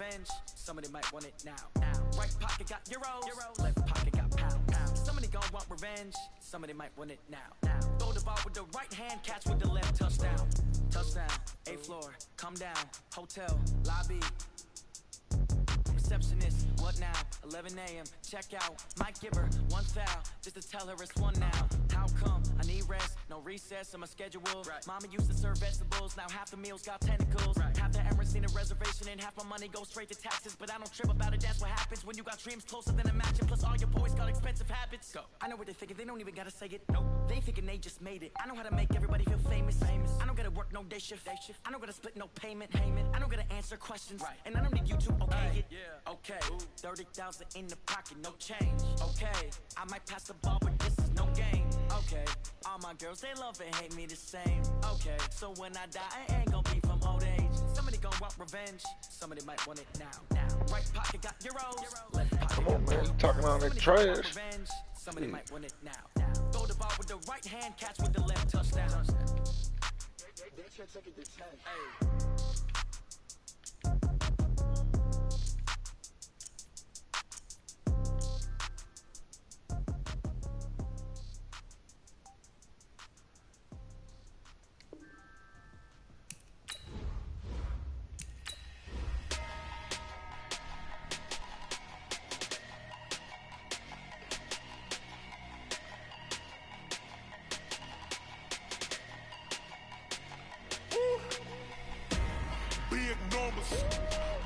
revenge. Somebody might want it now. Right pocket got euros, left pocket got pounds. Somebody gon' want revenge. Somebody might want it now. Throw the ball with the right hand, catch with the left. Touchdown, touchdown. 8th floor, come down. Hotel lobby. Receptionist, what now? 11 a.m. check out. Might give her one foul just to tell her it's one now. How come? I need rest, no recess in my schedule. Mama used to serve vegetables, now half the meals got tentacles. Half the Emirates need a reservation and half my money goes straight to taxes. But I don't trip about it, that's what happens when you got dreams closer than a match. Plus all your boys got expensive habits. Go. I know what they're thinking, they don't even gotta say it. Nope. They thinking they just made it. I know how to make everybody feel famous. I don't gotta work no day shift. I don't gotta split no payment. I don't gotta answer questions. And I don't need you to okay it. Okay, 30,000 in the pocket, no change. Okay, I might pass the ball, but this is no game. Okay, all my girls, they love and hate me the same. Okay, so when I die, I ain't gon' be from old age. Somebody gon' want revenge, somebody might want it now. Right pocket got euros, left pocket. Come on, man, talking all that trash. Somebody might want it now. Throw the ball with the right hand, catch with the left. Touchdown.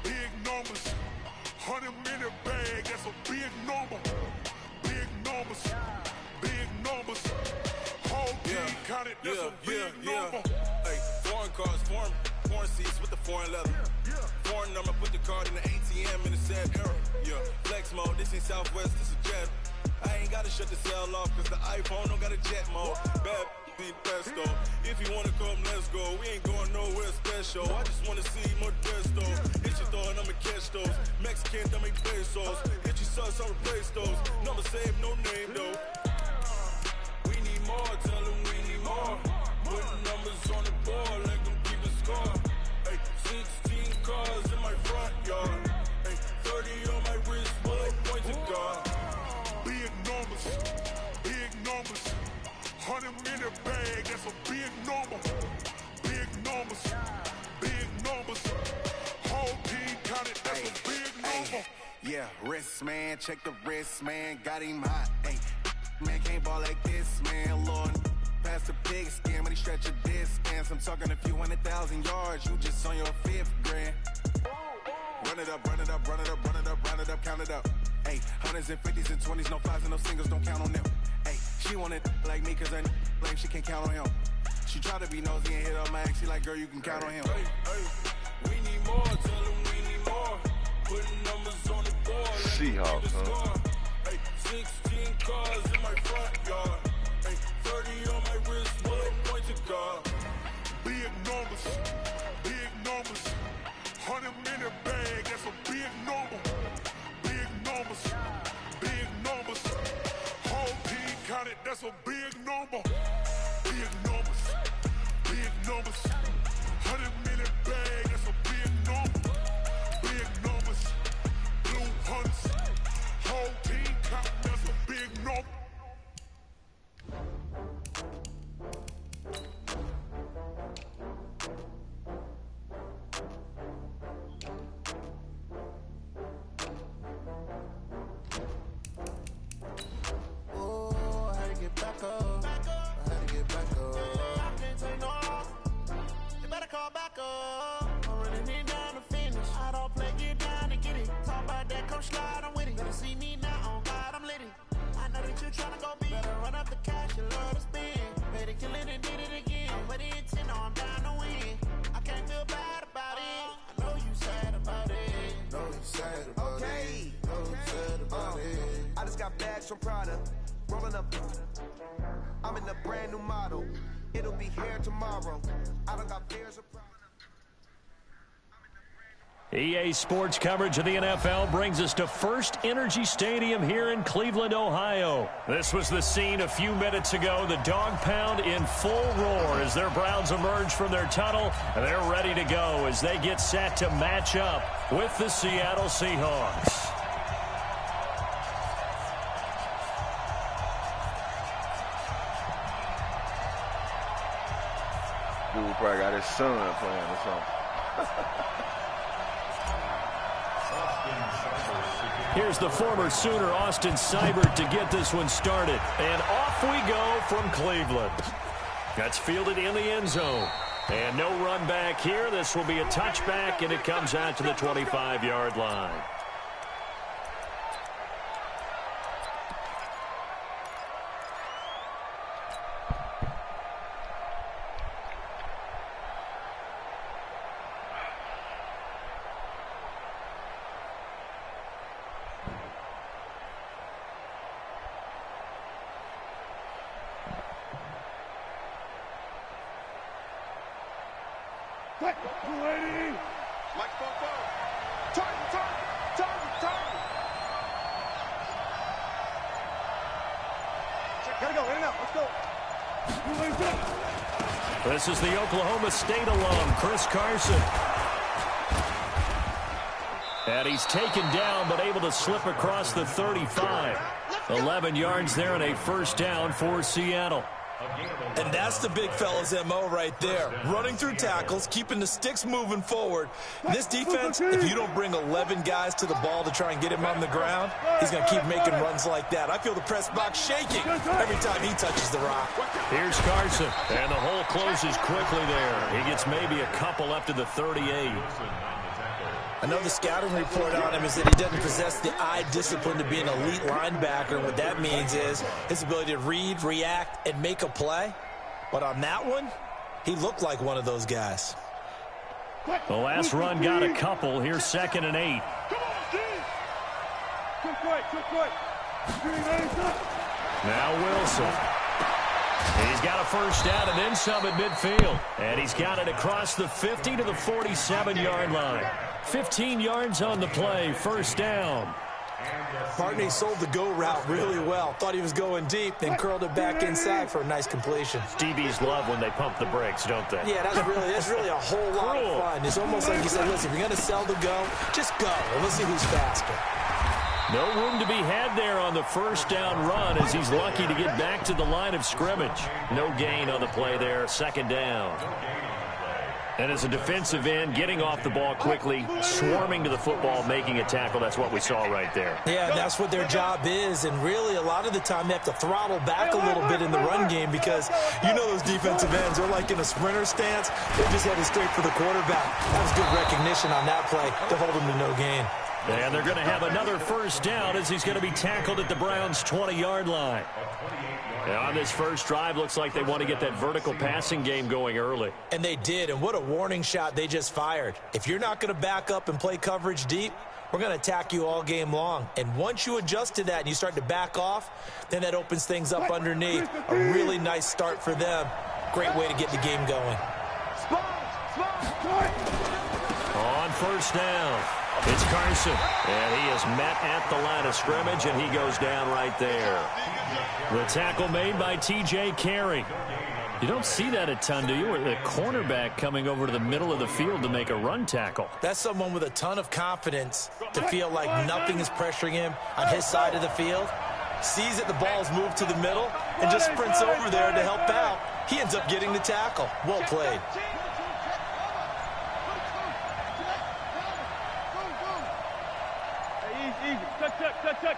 Big numbers, 100-minute bag, that's a big number. Big numbers, whole team counted, that's a big number. Hey, foreign cars, foreign seats with the foreign leather. Foreign number, put the card in the ATM in the sad era. Yeah, flex mode, this ain't Southwest, this is jet. I ain't gotta shut the cell off, cause the iPhone don't got a jet mode. Bad be pesto. If you wanna come, let's go. We ain't going nowhere special. I just wanna see more Modesto. Hit your throw and I'ma catch those. Mexican, don't make pesos. Hit your sauce, I'll replace those. Number save, no name though. We need more, tell them we need more. Putting numbers on the board, let them keep a score. Hey, 16 cars in my front yard. Hey, 30 on my wrist, bullet point to God. Big numbers, 100-minute bag, that's a big number. Big numbers, whole team counted, that's a big number. Yeah, wrist man, check the wrist man, got him hot. Ay, man can't ball like this, man. Lord, past the pig skin, when he stretch a distance. I'm talking a few 100,000 yards, you just on your 5th grand. Run it up, run it up, run it up, run it up, run it up, count it up. Ay, 100s and 50s and 20s, no 5s and no singles, don't count on them. Ay, she want it like me, cause her blame, she can't count on him. She try to be nosy and hit up my ex, she like, girl, you can count on him. We need more, tell them we need more. Putting numbers on the board, Seahawks, huh? Hey, 16 cars in my front yard. Hey, 30 on my wrist, bullet point to God. Big numbers, 100-minute bag, that's a big number. Big numbers, whole team counted, that's a big number. Big numbers, 100-minute bag, that's a big number. Big numbers, blue hunts, whole team counted, that's a big number. From Prada, rolling up. I'm in a brand new model. It'll be here tomorrow. I don't got fears of EA Sports coverage of the NFL brings us to First Energy Stadium here in Cleveland, Ohio. This was the scene a few minutes ago. The dog pound in full roar as their Browns emerge from their tunnel. And they're ready to go as they get set to match up with the Seattle Seahawks. Dude probably got his son playing or something. Here's the former Sooner, Austin Seibert, to get this one started. And off we go from Cleveland. That's fielded in the end zone. And no run back here. This will be a touchback, and it comes out to the 25-yard line. This is the Oklahoma State alum, Chris Carson. And he's taken down, but able to slip across the 35. 11 yards there and a first down for Seattle. And that's the big fella's MO right there. Running through tackles, keeping the sticks moving forward. This defense, if you don't bring 11 guys to the ball to try and get him on the ground, he's going to keep making runs like that. I feel the press box shaking every time he touches the rock. Here's Carson, and the hole closes quickly there. He gets maybe a couple up to the 38. I know the scouting report on him is that he doesn't possess the eye discipline to be an elite linebacker. And what that means is his ability to read, react, and make a play. But on that one, he looked like one of those guys. The last run got a couple. Here's 2nd and 8. Now Wilson. He's got a first down and then some at midfield. And he's got it across the 50 to the 47-yard line. 15 yards on the play, first down. Partney sold the go route really well. Thought he was going deep, then curled it back inside for a nice completion. DBs love when they pump the brakes, don't they? Yeah, that's really a whole lot of fun. It's almost like you said, listen, if you're going to sell the go, just go. And let's see who's faster. No room to be had there on the first down run as he's lucky to get back to the line of scrimmage. No gain on the play there, 2nd down. And as a defensive end, getting off the ball quickly, swarming to the football, making a tackle, that's what we saw right there. Yeah, that's what their job is, and really a lot of the time they have to throttle back a little bit in the run game because you know those defensive ends, they're like in a sprinter stance. They're just headed straight for the quarterback. That was good recognition on that play to hold him to no gain. And they're going to have another first down as he's going to be tackled at the Browns' 20-yard line. And on this first drive, looks like they want to get that vertical passing game going early. And they did, and what a warning shot they just fired. If you're not going to back up and play coverage deep, we're going to attack you all game long. And once you adjust to that and you start to back off, then that opens things up underneath. A really nice start for them. Great way to get the game going. On first down, it's Carson. And he is met at the line of scrimmage, and he goes down right there. The tackle made by T.J. Carey. You don't see that a ton, do you? Or the cornerback coming over to the middle of the field to make a run tackle. That's someone with a ton of confidence to feel like nothing is pressuring him on his side of the field. Sees that the ball's moved to the middle and just sprints over there to help out. He ends up getting the tackle. Well played. Check.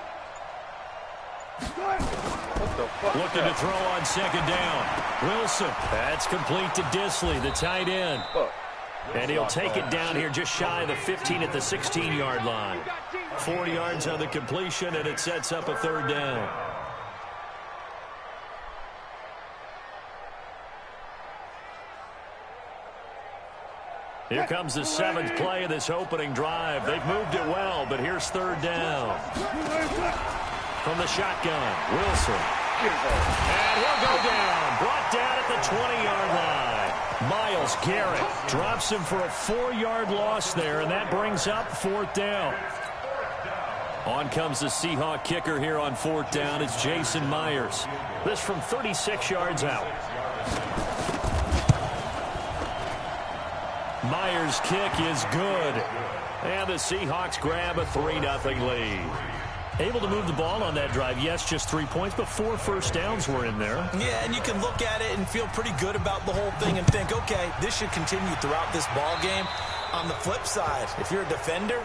Looking to throw on 2nd down. Wilson. That's complete to Disley, the tight end. And he'll take it down here just shy of the 15 at the 16-yard line. 4 yards on the completion, and it sets up a 3rd down. Here comes the 7th play of this opening drive. They've moved it well, but here's 3rd down. From the shotgun, Wilson. And he'll go down. Brought down at the 20-yard line. Myles Garrett drops him for a 4-yard loss there, and that brings up 4th down. On comes the Seahawk kicker here on 4th down. It's Jason Myers. This from 36 yards out. Myers' kick is good. And the Seahawks grab a 3-0 lead. Able to move the ball on that drive. Yes, just 3 points, but 4 first downs were in there. Yeah, and you can look at it and feel pretty good about the whole thing and think, okay, this should continue throughout this ball game. On the flip side, if you're a defender,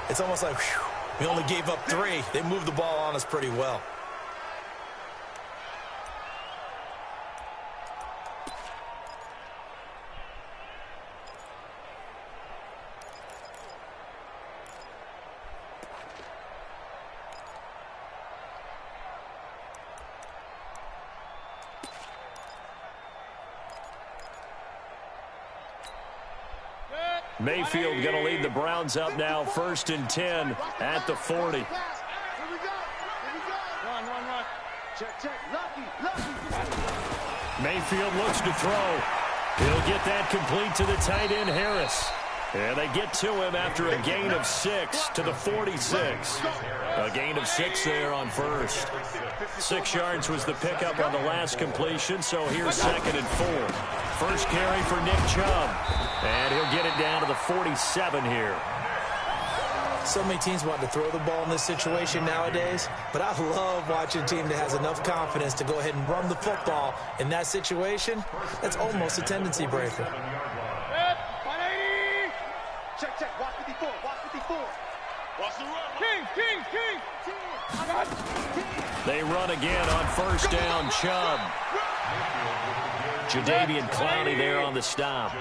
it's almost like, whew, we only gave up 3. They moved the ball on us pretty well. Mayfield going to lead the Browns up now, 1st and 10 at the 40. Run. Check. Mayfield looks to throw. He'll get that complete to the tight end, Harris. And they get to him after a gain of 6 to the 46. A gain of 6 there on 1st. 6 yards was the pickup on the last completion, so here's 2nd and 4. First carry for Nick Chubb. And he'll get it down to the 47 here. So many teams want to throw the ball in this situation nowadays, but I love watching a team that has enough confidence to go ahead and run the football in that situation. That's almost a tendency breaker. 180. Check. Watch 54. Watch the run. King. They run again on 1st down, Chubb. Jadeveon Clowney there on the stop.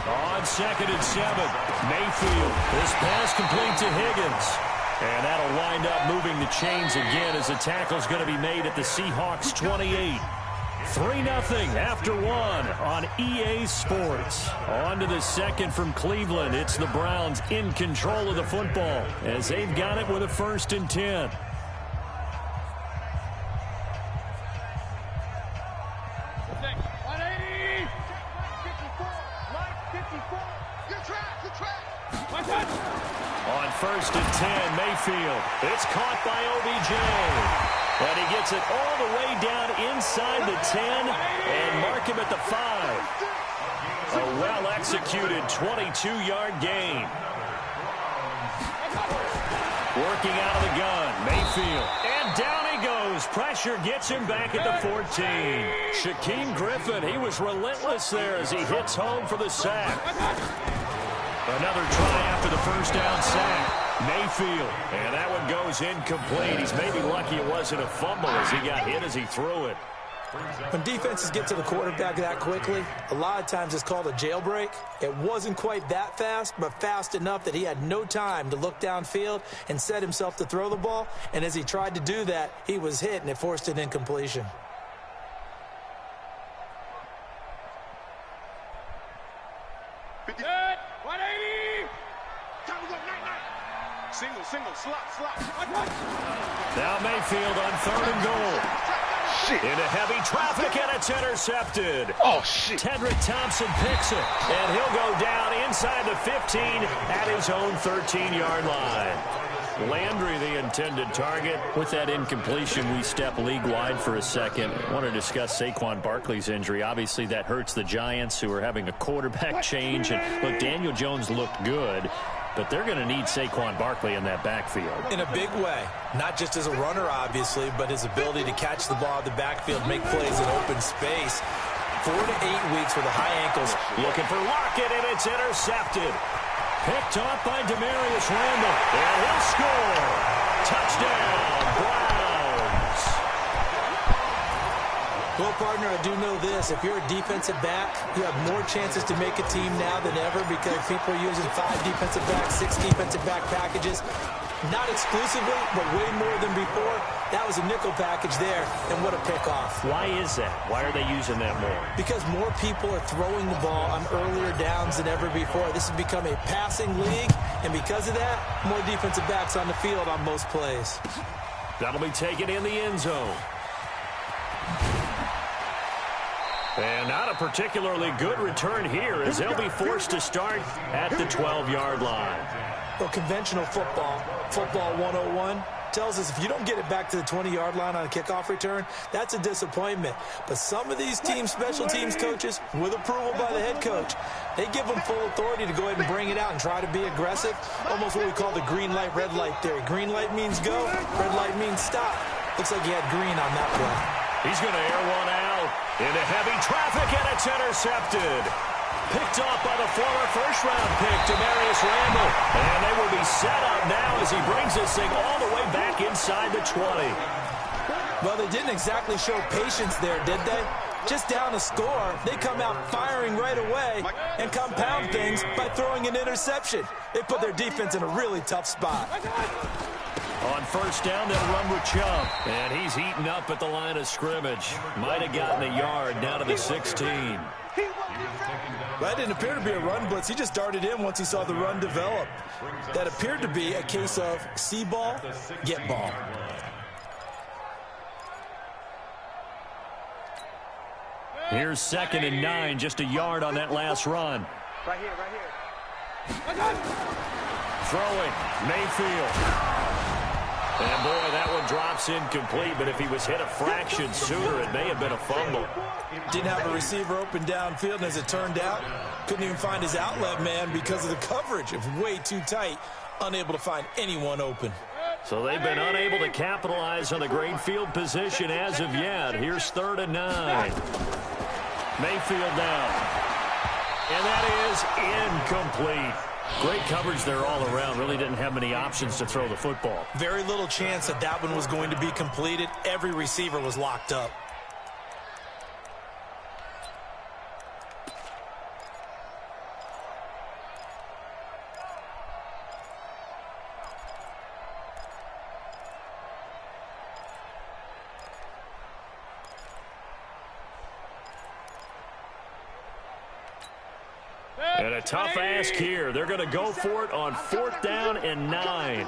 On 2nd and 7, Mayfield. This pass complete to Higgins. And that'll wind up moving the chains again as the tackle's going to be made at the Seahawks 28. 3-0 after 1 on EA Sports. On to the 2nd from Cleveland. It's the Browns in control of the football as they've got it with a 1st and 10. On 1st and 10, Mayfield. It's caught by OBJ. And he gets it all the way down inside the 10 and mark him at the 5. A well-executed 22-yard gain. Working out of the gun, Mayfield. And down he goes. Pressure gets him back at the 14. Shaquem Griffin, he was relentless there as he hits home for the sack. Another try after the 1st down sack. Mayfield, and that one goes incomplete. He's maybe lucky it wasn't a fumble as he got hit as he threw it. When defenses get to the quarterback that quickly, a lot of times it's called a jailbreak. It wasn't quite that fast, but fast enough that he had no time to look downfield and set himself to throw the ball. And as he tried to do that, he was hit, and it forced an incompletion. Single, slot. Now Mayfield on 3rd and goal. Shit. Into heavy traffic, and it's intercepted. Oh, shit. Tedrick Thompson picks it, and he'll go down inside the 15 at his own 13-yard line. Landry, the intended target. With that incompletion, we step league-wide for a second. I want to discuss Saquon Barkley's injury. Obviously, that hurts the Giants, who are having a quarterback change. And, look, Daniel Jones looked good, but they're going to need Saquon Barkley in that backfield. In a big way. Not just as a runner, obviously, but his ability to catch the ball at the backfield, make plays in open space. 4 to 8 weeks with the high ankles. Looking for Lockett, and it's intercepted. Picked off by Demarius Randall, and he'll score. Touchdown, Browns. Well, partner, I do know this. If you're a defensive back, you have more chances to make a team now than ever because people are using 5 defensive backs, 6 defensive back packages. Not exclusively, but way more than before. That was a nickel package there, and what a pickoff. Why is that? Why are they using that more? Because more people are throwing the ball on earlier downs than ever before. This has become a passing league, and because of that, more defensive backs on the field on most plays. That'll be taken in the end zone. And not a particularly good return here as they'll be forced to start at the 12-yard line. Well, conventional football 101, tells us if you don't get it back to the 20-yard line on a kickoff return, that's a disappointment. But some of these special teams coaches, with approval by the head coach, they give them full authority to go ahead and bring it out and try to be aggressive. Almost what we call the green light, red light theory. Green light means go, red light means stop. Looks like he had green on that play. He's going to air one out into heavy traffic, and it's intercepted. Picked off by the former first-round pick, Demarius Randall. And they will be set up now as he brings this thing all the way back inside the 20. Well, they didn't exactly show patience there, did they? Just down a score, they come out firing right away and compound things by throwing an interception. They put their defense in a really tough spot. On first down, they'll run with Chubb. And he's eaten up at the line of scrimmage. Might have gotten a yard down to the 16. That didn't appear to be a run blitz. He just darted in once he saw the run develop. That appeared to be a case of see ball, get ball. Here's 2nd and 9, just a yard on that last run. Right here, right here. Throwing, Mayfield. And boy, that one drops incomplete, but if he was hit a fraction sooner, it may have been a fumble. Didn't have a receiver open downfield, and as it turned out, couldn't even find his outlet man because of the coverage. It was way too tight, unable to find anyone open. So they've been unable to capitalize on the great field position as of yet. Here's 3rd and 9. Mayfield down. And that is incomplete. Great coverage there all around. Really didn't have many options to throw the football. Very little chance that that one was going to be completed. Every receiver was locked up. And a tough ask here. They're going to go for it on 4th down and 9.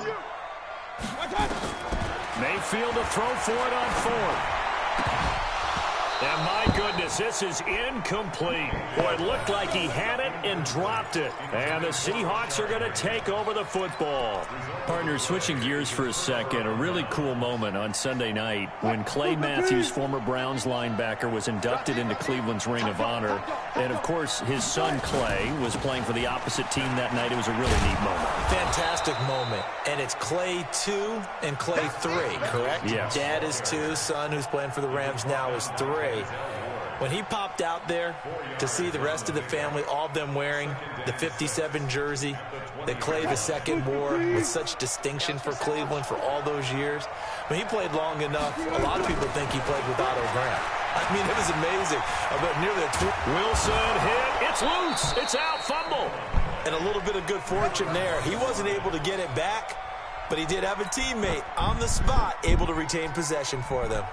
Mayfield to throw for it on 4th. And my goodness, this is incomplete. Boy, it looked like he had it and dropped it. And the Seahawks are going to take over the football. Partner, switching gears for a second, a really cool moment on Sunday night when Clay Matthews, former Browns linebacker, was inducted into Cleveland's Ring of Honor. And, of course, his son Clay was playing for the opposite team that night. It was a really neat moment. Fantastic moment. And it's Clay 2 and Clay 3, correct? Yes. Dad is 2, son who's playing for the Rams now is 3. When he popped out there to see the rest of the family, all of them wearing the 57 jersey that Clay II wore with such distinction for Cleveland for all those years. When he played long enough, a lot of people think he played with Otto Graham. I mean, it was amazing. About nearly Wilson hit. It's loose. It's out. Fumble. And a little bit of good fortune there. He wasn't able to get it back, but he did have a teammate on the spot able to retain possession for them.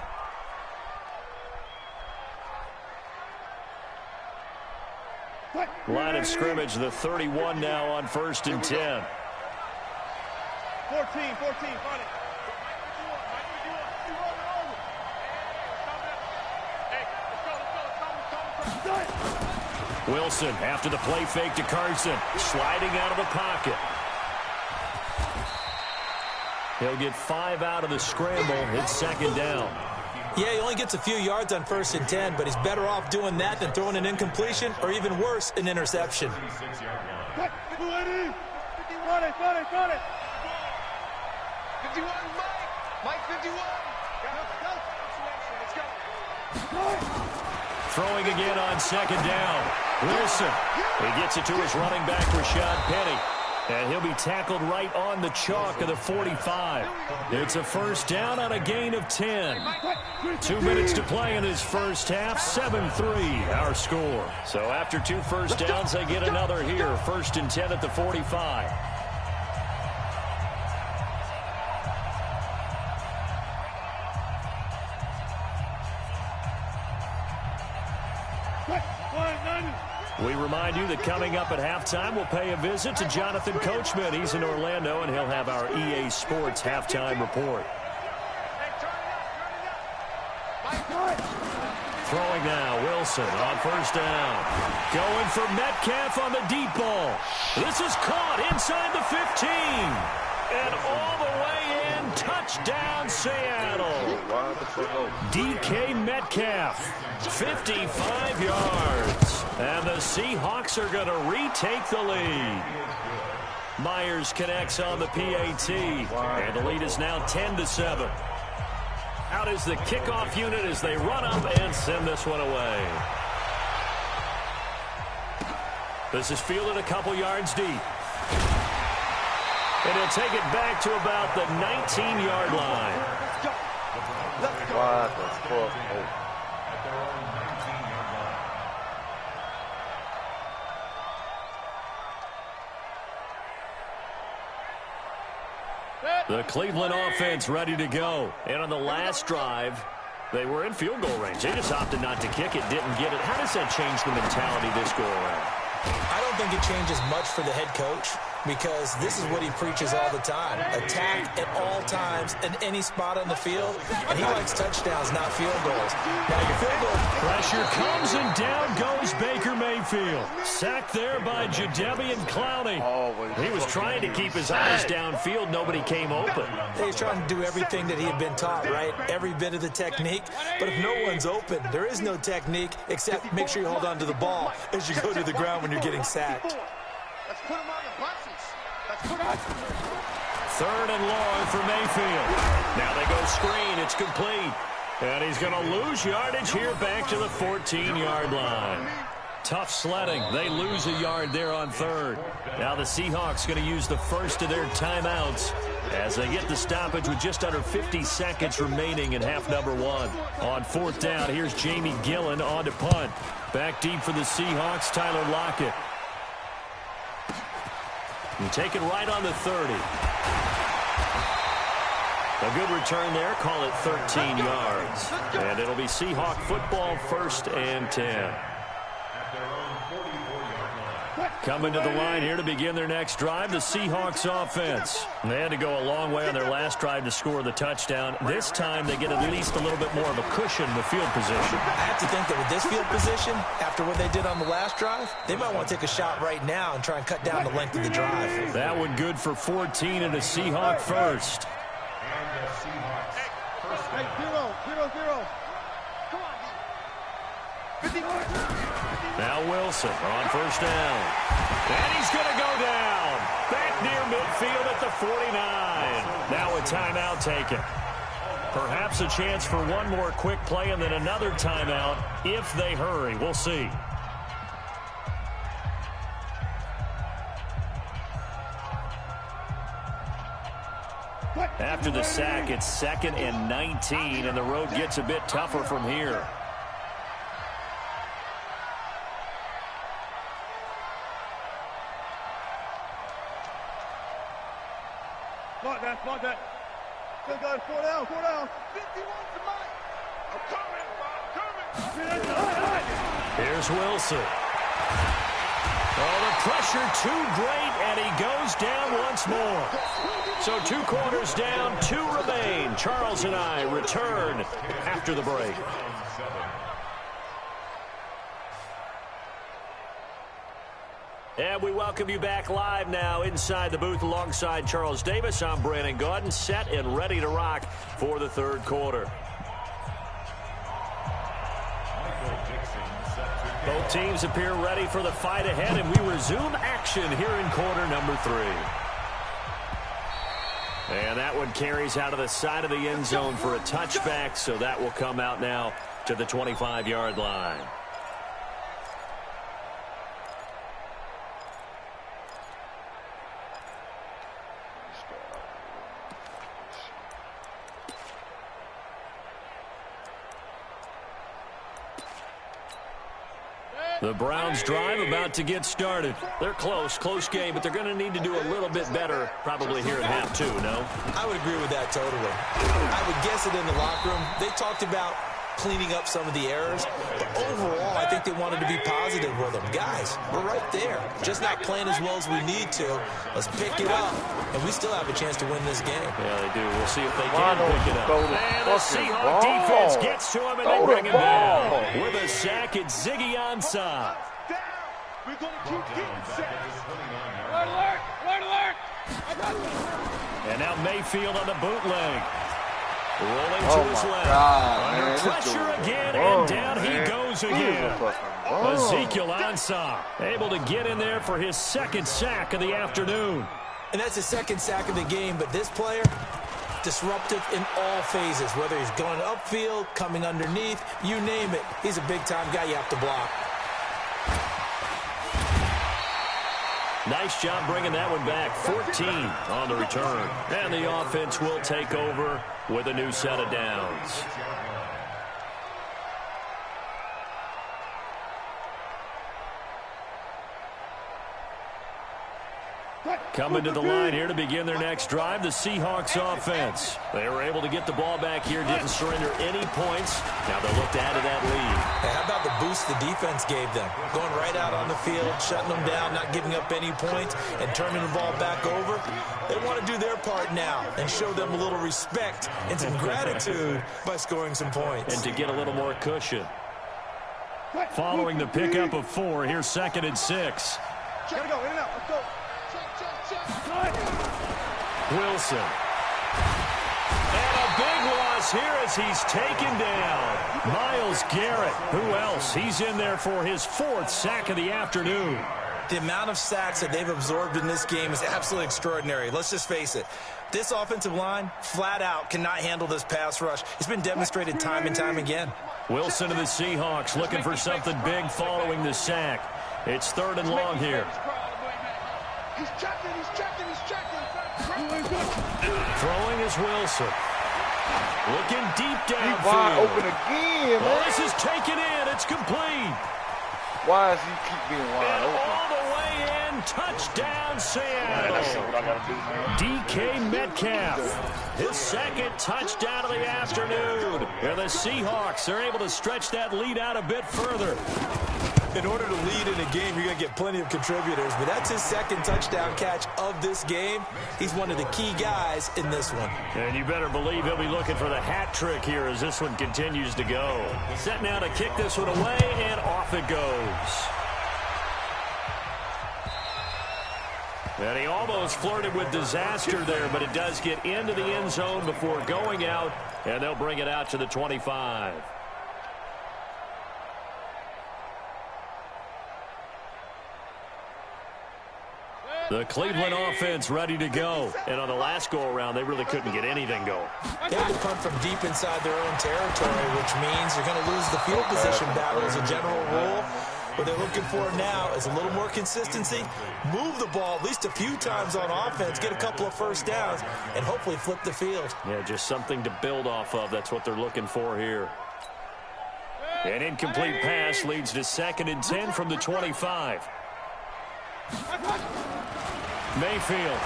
Line of scrimmage, the 31 now on 1st and 10. 14, find it. Wilson after the play fake to Carson, sliding out of the pocket. He'll get 5 out of the scramble. It's 2nd down. Yeah, he only gets a few yards on 1st and 10, but he's better off doing that than throwing an incompletion or even worse, an interception. Run it. 51, Mike 51. Throwing again on 2nd down. Wilson. He gets it to his running back, Rashad Penny. And he'll be tackled right on the chalk of the 45. It's a 1st down on a gain of 10. 2 minutes to play in his first half. 7-3 our score. So after 2 first downs, they get another here. 1st and 10 at the 45. We remind you that coming up at halftime, we'll pay a visit to Jonathan Coachman. He's in Orlando, and he'll have our EA Sports halftime report. Throwing now, Wilson on first down. Going for Metcalf on the deep ball. This is caught inside the 15. And all the way in, touchdown Seattle. DK Metcalf, 55 yards. And the Seahawks are going to retake the lead. Myers connects on the PAT. And the lead is now 10-7. Out is the kickoff unit as they run up and send this one away. This is fielded a couple yards deep. And he'll take it back to about the 19-yard line. What the fuck? The Cleveland offense ready to go. And on the last drive, they were in field goal range. They just opted not to kick it, didn't get it. How does that change the mentality this go around? I don't think it changes much for the head coach, because this is what he preaches all the time. Attack at all times in any spot on the field. And he likes touchdowns, not field goals. Now your field goal. Pressure comes and down goes Baker Mayfield. Sacked there by Jadeveon Clowney. He was trying to keep his eyes downfield. Nobody came open. He's trying to do everything that he had been taught, right? Every bit of the technique. But if no one's open, there is no technique except make sure you hold on to the ball as you go to the ground when you're getting sacked. Let's put him on the buses. Let's put him on. Third and long for Mayfield. Now they go screen. It's complete. And he's going to lose yardage here back to the 14-yard line. Tough sledding. They lose a yard there on third. Now the Seahawks going to use the first of their timeouts as they get the stoppage with just under 50 seconds remaining in half number one. On fourth down, here's Jamie Gillen on to punt. Back deep for the Seahawks, Tyler Lockett. And take it right on the 30. A good return there. Call it 13 yards. And it'll be Seahawk football, 1st and 10. Coming to the line here to begin their next drive, the Seahawks offense. They had to go a long way on their last drive to score the touchdown. This time they get at least a little bit more of a cushion in the field position. I have to think that with this field position, after what they did on the last drive, they might want to take a shot right now and try and cut down the length of the drive. That one good for 14 and a Seahawk first. Hey, 0-0-0. Come on. 51. Now Wilson on first down. And he's going to go down. Back near midfield at the 49. Now a timeout taken. Perhaps a chance for one more quick play and then another timeout if they hurry. We'll see. After the sack, it's 2nd and 19, and the road gets a bit tougher from here. Like that. Still going 4 down. 51 to Mike. I'm coming. Here's Wilson. Oh, the pressure too great, and he goes down once more. So 2 quarters down, 2 remain. Charles and I return after the break. And we welcome you back live now inside the booth alongside Charles Davis. I'm Brandon Gaudin, set and ready to rock for the third quarter. Both teams appear ready for the fight ahead, and we resume action here in quarter number 3. And that one carries out of the side of the end zone for a touchback, so that will come out now to the 25-yard line. The Browns drive about to get started. They're close game, but they're going to need to do a little bit better probably here in half 2, no? I would agree with that totally. I would guess it in the locker room. They talked about cleaning up some of the errors. But overall, I think they wanted to be positive with them. Guys, we're right there. Just not playing as well as we need to. Let's pick it up, and we still have a chance to win this game. Yeah, they do. We'll see if they can pick it up. And the Seahawks defense gets to him, and they bring him down. With a sack, it's Ziggy Ansah. We're going to keep getting sacks. Alert! Alert! Alert! And now Mayfield on the bootleg. Rolling Oh to his my left. God, Under man, pressure again, wrong, and down man. he goes again. Oh. Ezekiel Ansah able to get in there for his second sack of the afternoon. And that's the second sack of the game, but this player, disruptive in all phases, whether he's going upfield, coming underneath, you name it. He's a big-time guy you have to block. Nice job bringing that one back. 14 on the return. And the offense will take over with a new set of downs. Coming to the line here to begin their next drive, the Seahawks offense. They were able to get the ball back here, didn't surrender any points. Now they'll look to add to that lead. Hey, how about the boost the defense gave them? Going right out on the field, shutting them down, not giving up any points, and turning the ball back over. They want to do their part now and show them a little respect and some gratitude by scoring some points. And to get a little more cushion. Following the pickup of 4, here's 2nd and 6. Gotta go, in and out, let's go. Wilson. And a big loss here as he's taken down. Myles Garrett. Who else? He's in there for his 4th sack of the afternoon. The amount of sacks that they've absorbed in this game is absolutely extraordinary. Let's just face it. This offensive line, flat out, cannot handle this pass rush. It's been demonstrated time and time again. Wilson of the Seahawks looking for something big following the sack. It's 3rd and long here. He's checking, he's checking, he's checking. Throwing is Wilson. Looking deep downfield. He's wide open again, man. Well, this is taken in. It's complete. Why does he keep being wide open? All the way in. Touchdown, Seattle. That's what I gotta do, man. DK Metcalf. His 2nd touchdown of the afternoon. And the Seahawks are able to stretch that lead out a bit further. In order to lead in a game, you're going to get plenty of contributors, but that's his 2nd touchdown catch of this game. He's one of the key guys in this one. And you better believe he'll be looking for the hat trick here as this one continues to go. Set now to kick this one away, and off it goes. And he almost flirted with disaster there, but it does get into the end zone before going out, and they'll bring it out to the 25. The Cleveland offense ready to go. And on the last go-around, they really couldn't get anything going. They had to punt from deep inside their own territory, which means you're going to lose the field position battle as a general rule. What they're looking for now is a little more consistency, move the ball at least a few times on offense, get a couple of first downs, and hopefully flip the field. Yeah, just something to build off of. That's what they're looking for here. An incomplete pass leads to 2nd and 10 from the 25. Mayfield.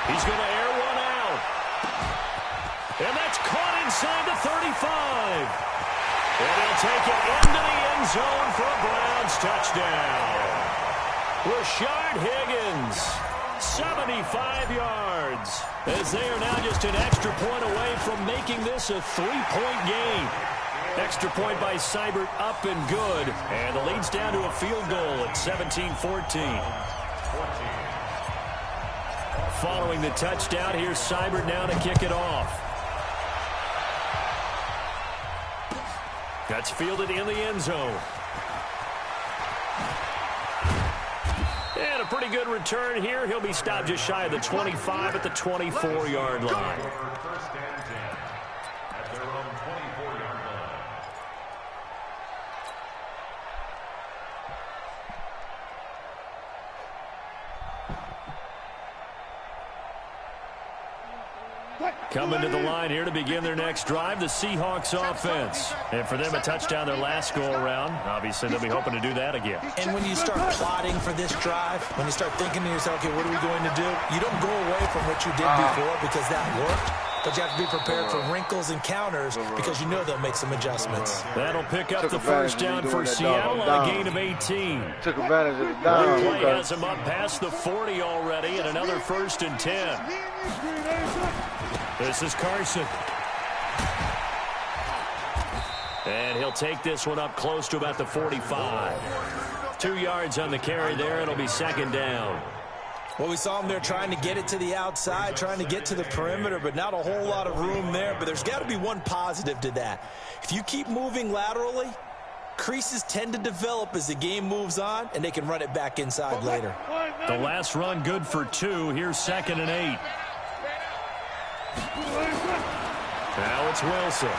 He's going to air one out. And that's caught inside the 35. And he'll take it into the end zone for a Browns touchdown. Rashard Higgins, 75 yards. As they are now just an extra point away from making this a 3-point game. Extra point by Seibert, up and good. And the lead's down to a field goal at 17-14. Following the touchdown, here's Seibert now to kick it off. That's fielded in the end zone. And a pretty good return here. He'll be stopped just shy of the 25 at the 24-yard line. Coming to the line here to begin their next drive, the Seahawks offense. And for them, a touchdown their last go-around. Obviously, they'll be hoping to do that again. And when you start plotting for this drive, when you start thinking to yourself, okay, what are we going to do? You don't go away from what you did before because that worked. but you have to be prepared for wrinkles and counters because you know they'll make some adjustments. That'll pick up the first down for Seattle on a gain of 18. Took advantage of the down. Replay has him up past the 40 already, and another 1st and 10. This is Carson. And he'll take this one up close to about the 45. 2 yards on the carry there. It'll be 2nd down. Well, we saw him there trying to get it to the outside, trying to get to the perimeter, but not a whole lot of room there. But there's got to be one positive to that. If you keep moving laterally, creases tend to develop as the game moves on, and they can run it back inside later. The last run good for 2. Here's 2nd and 8. Now it's Wilson.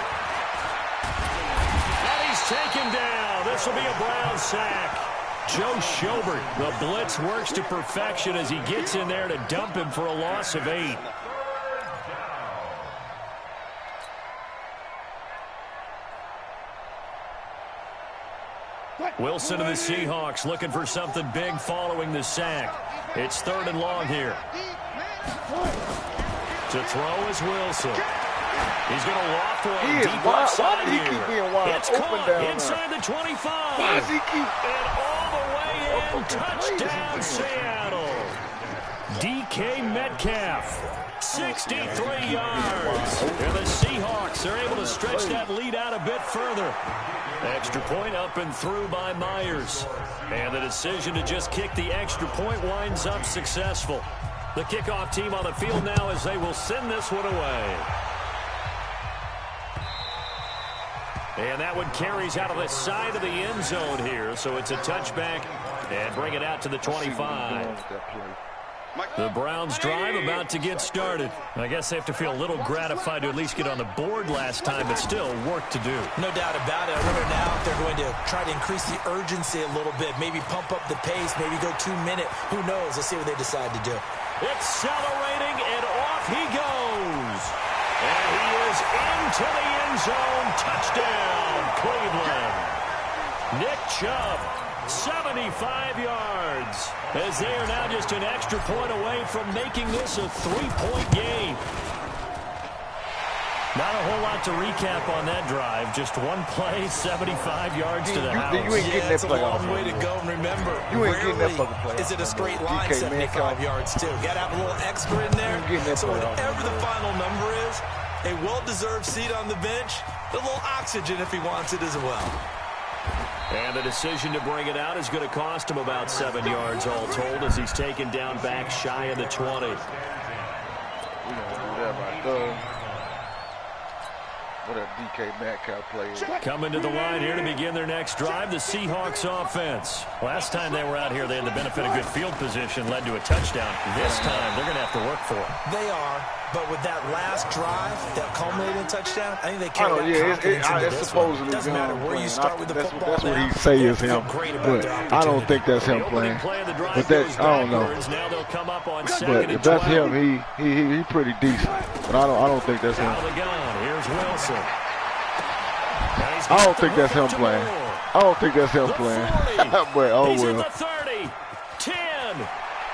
And he's taken down. This will be a Brown sack. Joe Schobert, the blitz works to perfection as he gets in there to dump him for a loss of 8. Wilson of the Seahawks looking for something big following the sack. It's 3rd and long here. To throw is Wilson. He's going to loft one deep left side here. It's caught inside the 25. Why does he keep... And all the way in. Touchdown, Seattle. DK Metcalf, 63 yards. And the Seahawks are able to stretch that lead out a bit further. Extra point up and through by Myers. And the decision to just kick the extra point winds up successful. The kickoff team on the field now as they will send this one away. And that one carries out of the side of the end zone here. So it's a touchback and bring it out to the 25. The Browns drive about to get started. I guess they have to feel a little gratified to at least get on the board last time, but still work to do. No doubt about it. I wonder now if they're going to try to increase the urgency a little bit, maybe pump up the pace, maybe go 2 minute. Who knows? Let's see what they decide to do. Accelerating, and off he goes. And he is into the end zone. Touchdown, Cleveland. Nick Chubb, 75 yards. As they are now just an extra point away from making this a 3-point game. Not a whole lot to recap on that drive. Just one play, 75 yards to the house. You ain't getting that play off. It's a long way to go. And remember, you ain't getting that fucking play. Is it a straight line, 75 yards too? Got to have a little extra in there. So whatever the final number is, a well-deserved seat on the bench, a little oxygen if he wants it as well. And the decision to bring it out is going to cost him about 7 yards all told as he's taken down back shy of the 20. We don't do that right there. What a DK Metcalf play. Coming to the line here to begin their next drive, the Seahawks offense. Last time they were out here, they had the benefit of good field position, led to a touchdown. This time, they're going to have to work for it. They are, but with that last drive, that culminated in touchdown, I think they carry that confidence into this one. It doesn't matter where you start with the football. That's what he say is him, but I don't think that's him playing. But that, I don't know. Now they'll come up on but if that's him, he pretty decent. But I don't think that's him. Out of the gun, here's Wilson. I don't think that's him playing. I don't think that's him playing. But oh He's well. at the 30, 10,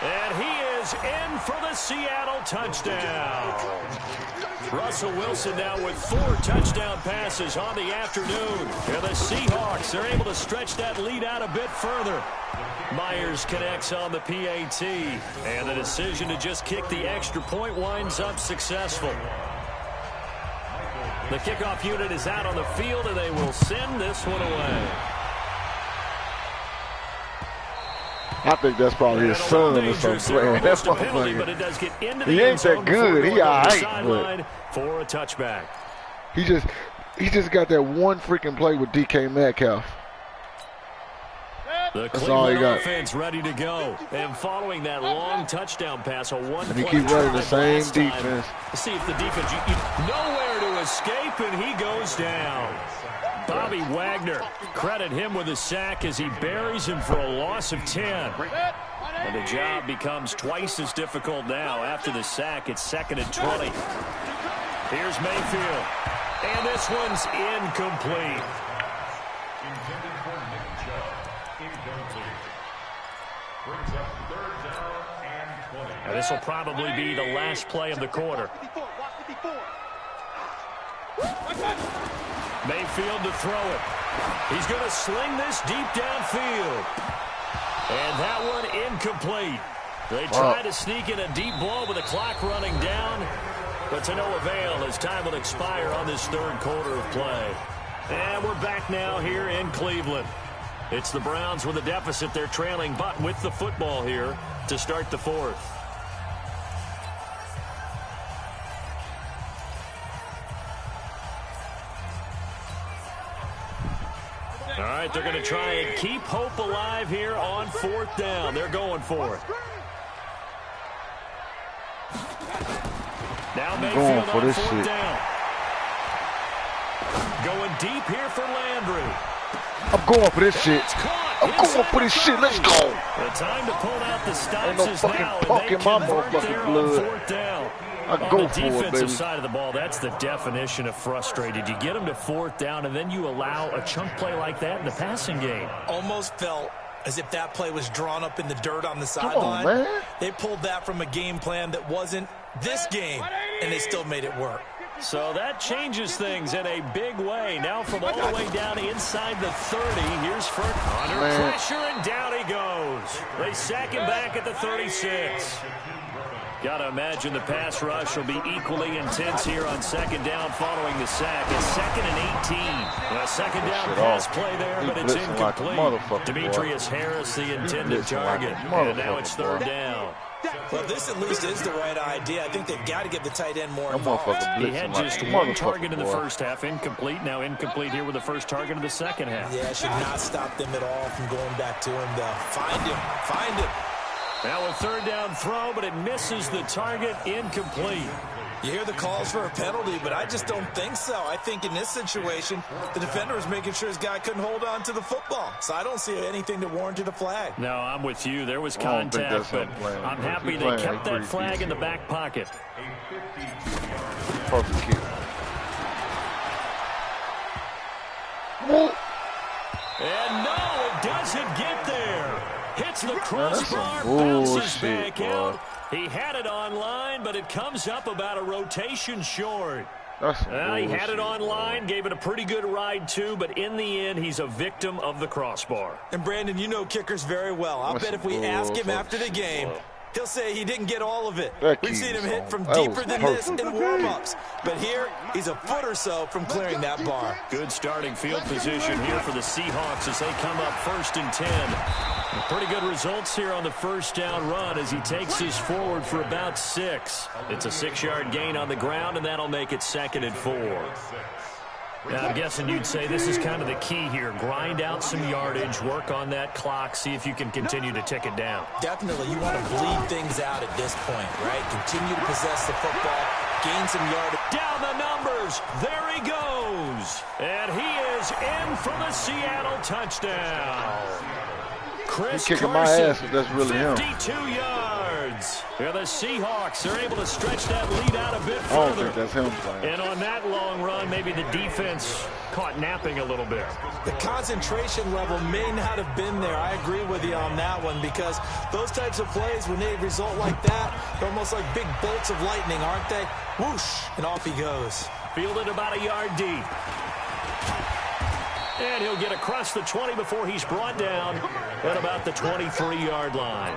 and he is in for the Seattle touchdown. Russell Wilson now with 4 touchdown passes on the afternoon. And the Seahawks are able to stretch that lead out a bit further. Myers connects on the PAT, and the decision to just kick the extra point winds up successful. The kickoff unit is out on the field, and they will send this one away. I think that's probably his son or something. That's penalty, but it does get into the he ain't that good. He all right, but for a touchback. He just got that one freaking play with DK Metcalf. The Cleveland offense ready to go. And following that long touchdown pass, a one-play and he keep running the same defense. Let's see if the defense, nowhere to escape, and he goes down. Bobby Wagner, credit him with a sack as he buries him for a loss of 10. And the job becomes twice as difficult now. After the sack, it's 2nd and 20. Here's Mayfield. And this one's incomplete. And this will probably be the last play of the quarter. Mayfield to throw it. He's going to sling this deep downfield. And that one incomplete. They try to sneak in a deep ball with the clock running down, but to no avail as time will expire on this third quarter of play. And we're back now here in Cleveland. It's the Browns with a deficit. They're trailing, but with the football here to start the fourth. All right, they're going to try and keep hope alive here on fourth down. They're going for it. Now Mayfield on fourth down. Going deep here for Landry. I'm going for this shit. I'm going for this shit. Let's go. The time to pull out the stops Ain't no is fucking now, talk and they in my convert there motherfucking on blood. fourth down. I go On the for it, defensive baby. side of the ball, that's the definition of frustrated. You get them to fourth down, and then you allow a chunk play like that in the passing game. Almost felt as if that play was drawn up in the dirt on the sideline. They pulled that from a game plan that wasn't this game, and they still made it work. So that changes things in a big way. Now from all the way down inside the 30, here's Furt under pressure, and down he goes. They sack him back at the 36. Got to imagine the pass rush will be equally intense here on second down following the sack. It's 2nd and 18. A second down pass play there, but it's incomplete. Demetrius Harris, the intended target. And now it's third down. Well, this at least is the right idea. I think they've got to get the tight end more involved. He had just one target in the first half, incomplete. Now incomplete here with the first target of the second half. Yeah, it should not stop them at all from going back to him, though. Find him. Now a third down throw, but it misses the target, incomplete. You hear the calls for a penalty, but I just don't think so. I think in this situation, the defender was making sure his guy couldn't hold on to the football. So I don't see anything that warranted a flag. No, I'm with you. There was contact, but I'm happy they kept that flag in the back pocket. Perfect kick. And no, it doesn't get there. Hits the crossbar, bounces back out. He had it online, but it comes up about a rotation short. He had it online, gave it a pretty good ride too, but in the end, he's a victim of the crossbar. And Brandon, you know kickers very well. I'll bet if we ask him after the game, he'll say he didn't get all of it. We've seen him hit from deeper than this in warm-ups. But here, he's a foot or so from clearing that bar. Good starting field position here for the Seahawks as they come up 1st and 10. Pretty good results here on the first down run as he takes us forward for about 6. It's a 6-yard gain on the ground, and that'll make it 2nd and 4. Now, I'm guessing you'd say this is kind of the key here. Grind out some yardage, work on that clock, see if you can continue to tick it down. Definitely. You want to bleed things out at this point, right? Continue to possess the football, gain some yardage. Down the numbers. There he goes. And he is in for the Seattle touchdown. Chris He's kicking Carson, my ass if that's really 52 yards. Yeah, the Seahawks are able to stretch that lead out a bit further. I don't think that's him playing. And on that long run, maybe the defense caught napping a little bit. The concentration level may not have been there. I agree with you on that one because those types of plays, when they result like that, they're almost like big bolts of lightning, aren't they? Whoosh, and off he goes. Fielded about a yard deep. And he'll get across the 20 before he's brought down at about the 23-yard line.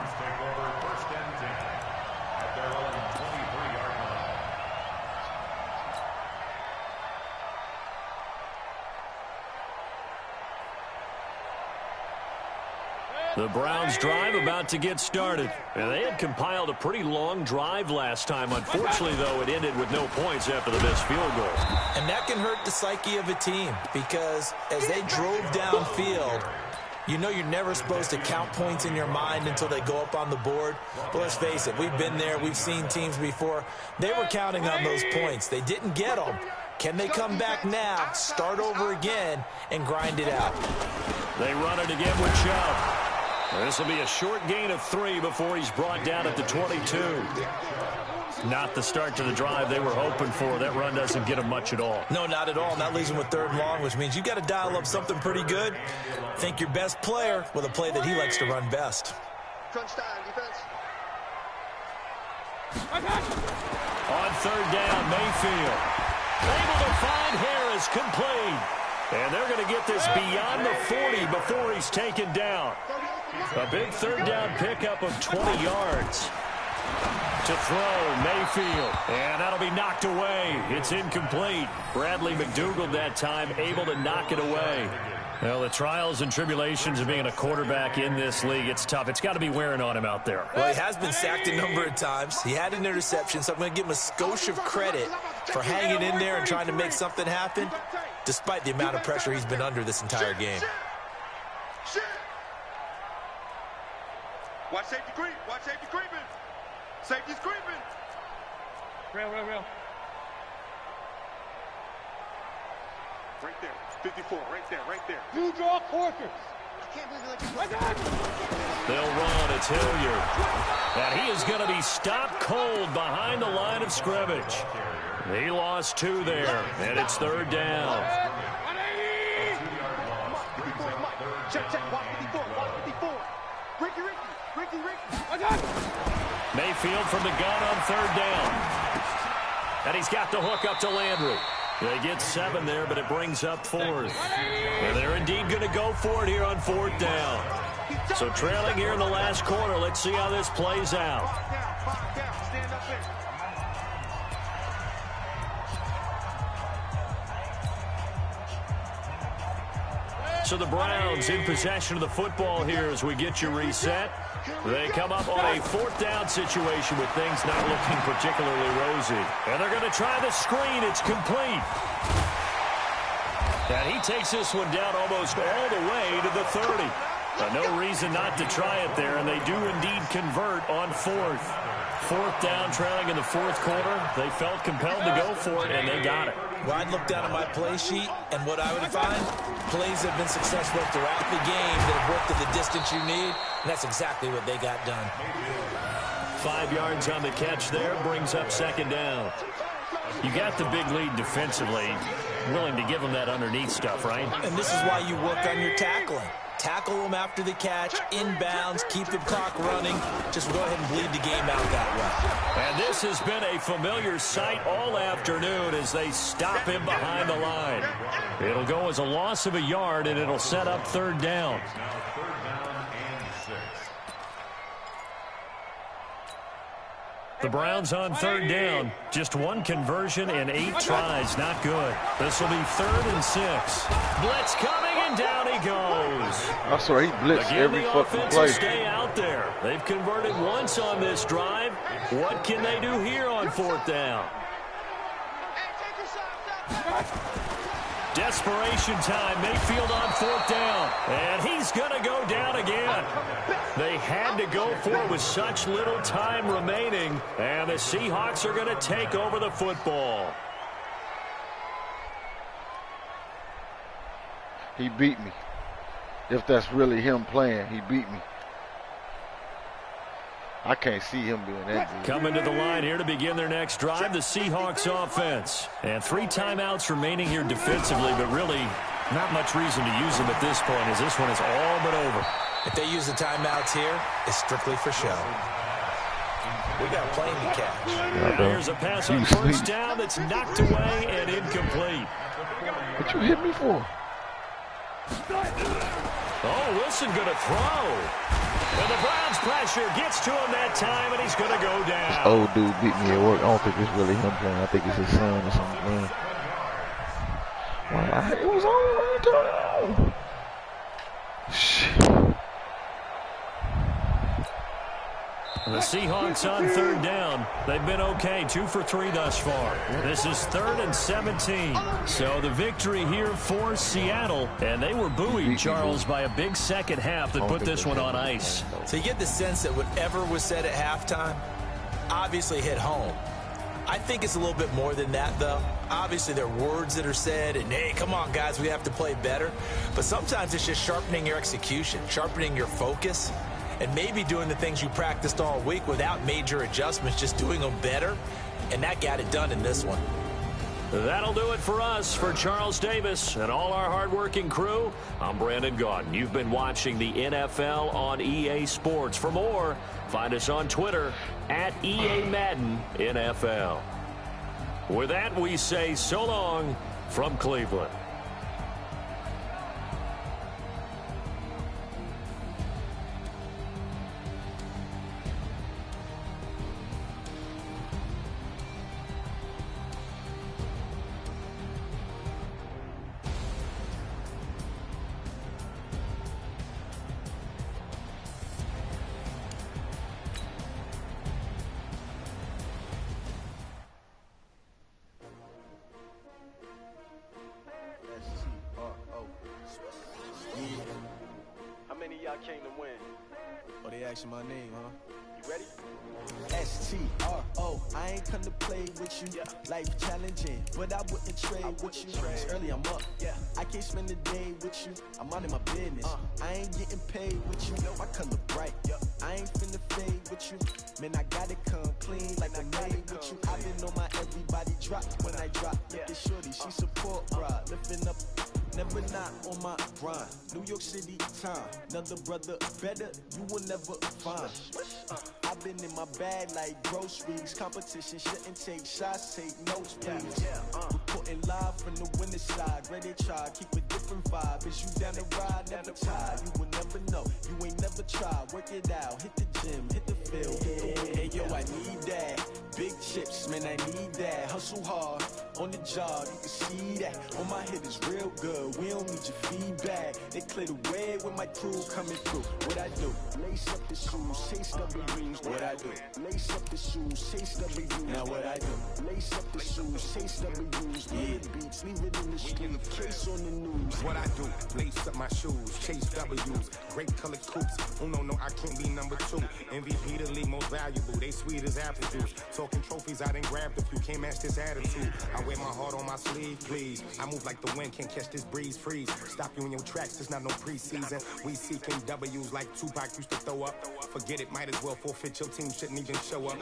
The Browns drive about to get started. And they had compiled a pretty long drive last time. Unfortunately, though, it ended with no points after the missed field goal. And that can hurt the psyche of a team because as they drove downfield, you know you're never supposed to count points in your mind until they go up on the board. But let's face it, we've been there. We've seen teams before. They were counting on those points. They didn't get them. Can they come back now, start over again, and grind it out? They run it again with Chubb. This will be a short gain of 3 before he's brought down at the 22. Not the start to the drive they were hoping for. That run doesn't get him much at all. No, not at all. And that leaves him with 3rd and long, which means you got to dial up something pretty good. Think your best player with a play that he likes to run best. Crunch down, defense. On third down, Mayfield. Able to find Harris, complete. And they're going to get this beyond the 40 before he's taken down. A big third down pickup of 20 yards. To throw, Mayfield. And that'll be knocked away. It's incomplete. Bradley McDougald that time able to knock it away. Well, the trials and tribulations of being a quarterback in this league, it's tough. It's got to be wearing on him out there. Well, he has been sacked a number of times. He had an interception, so I'm going to give him a skosh of credit for hanging in there and trying to make something happen, despite the amount of pressure he's been under this entire game. Watch safety creep. Watch safety creeping. Safety's creeping. Real. Right there. 54. Right there. You draw quarters. They'll run. It's Hilliard. And he is going to be stopped cold behind the line of scrimmage. He lost 2 there, and it's third down. Check. Watch 54. Ricky. Mayfield from the gun on third down. And he's got the hook up to Landry. They get 7 there, but it brings up 4th. And they're indeed going to go for it here on 4th down. So trailing here in the last quarter. Let's see how this plays out. Stand up there. So the Browns in possession of the football here as we get you reset. They come up on a 4th down situation with things not looking particularly rosy. And they're going to try the screen. It's complete. And he takes this one down almost all the way to the 30. No reason not to try it there, and they do indeed convert on 4th. 4th down, trailing in the 4th quarter. They felt compelled to go for it, and they got it. Well, I'd look down at my play sheet, and what I would find, plays have been successful throughout the game that have worked at the distance you need, and that's exactly what they got done. 5 yards on the catch there, brings up 2nd down. You got the big lead defensively, willing to give them that underneath stuff, right? And this is why you work on your tackling. Tackle them after the catch, inbounds, keep the clock running. Just go ahead and bleed the game out that way. And this has been a familiar sight all afternoon as they stop him behind the line. It'll go as a loss of a yard, and it'll set up 3rd down. The Browns on 3rd down. Just 1 conversion and 8 tries. Not good. This will be 3rd and 6. Blitz coming, and down he goes. I swear he blitzed every fucking play. Stay out there. They've converted once on this drive. What can they do here on 4th down? Desperation time. Mayfield on 4th down. And he's going to go down again. They had to go for it with such little time remaining. And the Seahawks are going to take over the football. He beat me. If that's really him playing, he beat me. I can't see him doing that. Coming to the line here to begin their next drive, the Seahawks offense. And 3 timeouts remaining here defensively, but really not much reason to use them at this point as this one is all but over. If they use the timeouts here, it's strictly for show. We got a plane to catch. Here's a pass on 1st down that's knocked away and incomplete. What you hit me for? Oh, Wilson going to throw. And the Browns pressure gets to him that time, and he's going to go down. This old dude beat me at work. I don't think it's really him playing. I think it's his son or something. Well, it was on. Shit. The Seahawks on 3rd down. They've been okay, 2 for 3 thus far. This is 3rd and 17. So the victory here for Seattle. And they were buoyed, Charles, by a big second half that put this one on ice. So you get the sense that whatever was said at halftime obviously hit home. I think it's a little bit more than that, though. Obviously, there are words that are said, and, hey, come on, guys, we have to play better. But sometimes it's just sharpening your execution, sharpening your focus, and maybe doing the things you practiced all week without major adjustments, just doing them better. And that got it done in this one. That'll do it for us. For Charles Davis and all our hardworking crew, I'm Brandon Gaudin. You've been watching the NFL on EA Sports. For more, find us on Twitter @EA Madden NFL. With that, we say so long from Cleveland. How many of y'all came to win? Oh, they asking my name, huh? You ready? S-T-R-O, I ain't come to play with you. Life challenging, but I wouldn't trade with you. It's early, I'm up. I can't spend the day with you. I'm out of my business. I ain't getting paid with you. My color bright. I ain't finna fade with you. Man, I gotta come clean like I made with you. I been on my everybody drop when I drop. Look at shorty, she support, bruh. Lifting up. Never not on my grind. New York City time. Another brother better, you will never find. I've been in my bag like groceries. Competition shouldn't take shots, take notes, please. Reporting live from the winning side. Ready to try, keep a different vibe. Is you down the ride, never tired. You will never know, you ain't never tried. Work it out, hit the gym, hit the field. Hey yo, I need that. Big chips, man, I need that. Hustle hard, on the job, you can see that. On my hit is real good, we don't need your feedback. They clear the way with my crew coming through. What I do? Lace up the shoes, chase W's. What I do? Lace up the shoes, chase W's. Now what I do? Lace up the shoes, chase W's. Yeah, beats, leave it in the street, case on the news. What I do? Lace up my shoes, chase W's. Great colored coops. Oh no, I can't be number 2. MVP the league most valuable. They sweet as apple juice. Talking trophies, I done grabbed a few. Can't match this attitude. I wear my heart on my sleeve, please. I move like the wind, can't catch this breeze. Freeze. Stop you in your tracks. There's not no preseason. We seeking W's like Tupac used to throw up. Forget it, might as well forfeit. Your team shouldn't even show up.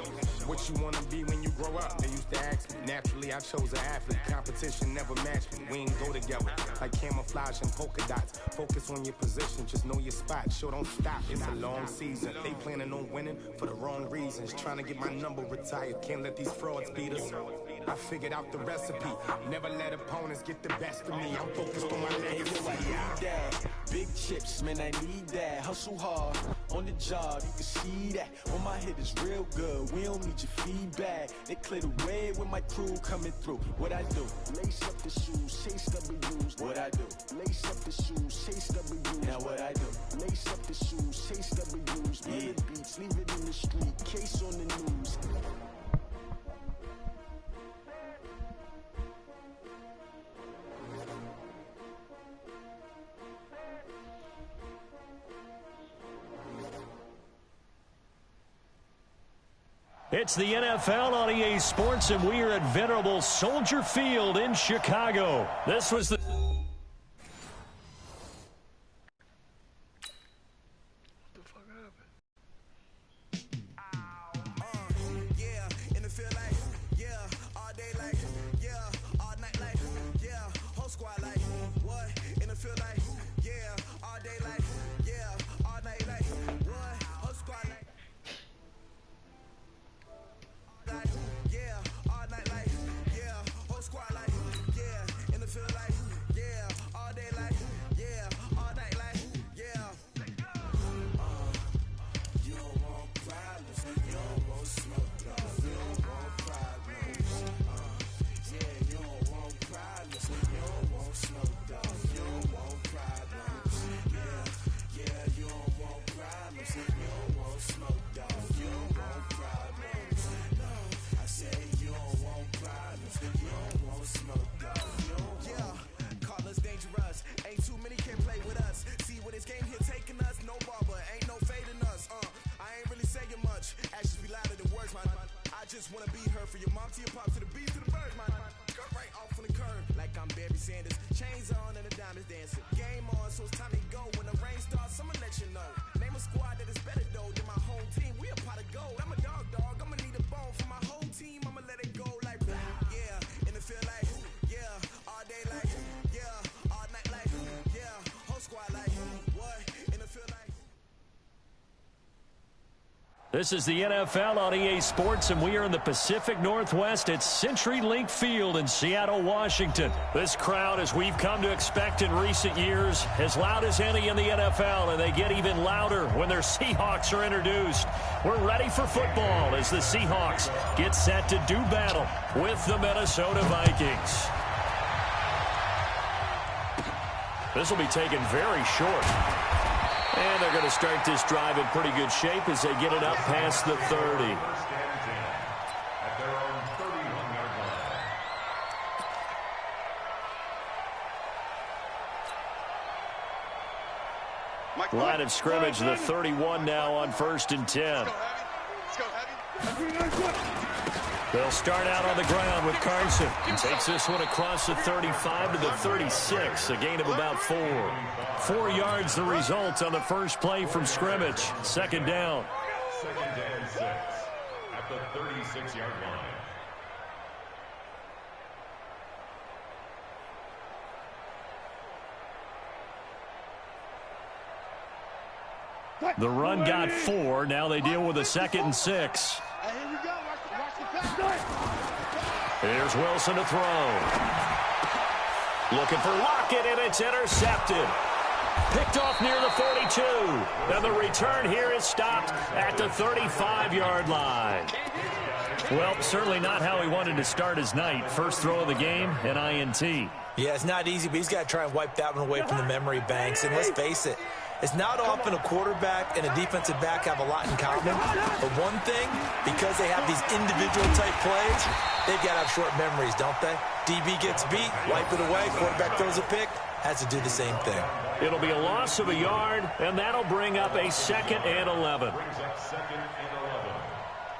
What you wanna be when you grow up? They used to ask me. Naturally, I chose an athlete. Competition never matched me. We ain't go together like camouflage and polka dots. Focus on your position, just know your spot. Sure, don't stop. It's a long season. They planning on winning for the wrong reasons. Trying to get my number retired. Can't let these frauds beat us. I figured out the recipe. Never let opponents get the best of me. I'm focused on my legacy. I need that. Big chips, man, I need that. Hustle hard, on the job, you can see that. On my hit is real good, we don't need your feedback. They clear the way with my crew coming through. What I do? Lace up the shoes, chase W's. What I do? Lace up the shoes, chase W's. Now what I do? Lace up the shoes, chase W's. Yeah, beats, leave it in the street, case on the news. It's the NFL on EA Sports, and we are at venerable Soldier Field in Chicago. This was the... This is the NFL on EA Sports, and we are in the Pacific Northwest at CenturyLink Field in Seattle, Washington. This crowd, as we've come to expect in recent years, as loud as any in the NFL, and they get even louder when their Seahawks are introduced. We're ready for football as the Seahawks get set to do battle with the Minnesota Vikings. This will be taken very short. And they're going to start this drive in pretty good shape as they get it up past the 30. Line of scrimmage, the 31 now on 1st and 10. They'll start out on the ground with Carson. He takes this one across the 35 to the 36, a gain of about 4. 4 yards the result on the first play from scrimmage. 2nd down. 2nd and 6 at the 36-yard line. The run got 4. Now they deal with a 2nd and 6. Here's Wilson to throw. Looking for Lockett, and it's intercepted. Picked off near the 42. And the return here is stopped at the 35-yard line. Well, certainly not how he wanted to start his night. First throw of the game, an INT. Yeah, it's not easy, but he's got to try and wipe that one away from the memory banks. And let's face it, it's not often a quarterback and a defensive back have a lot in common. But one thing, because they have these individual-type plays, they've got to have short memories, don't they? DB gets beat, wipe it away, quarterback throws a pick, has to do the same thing. It'll be a loss of a yard, and that'll bring up a 2nd and 11. Brings up 2nd and 11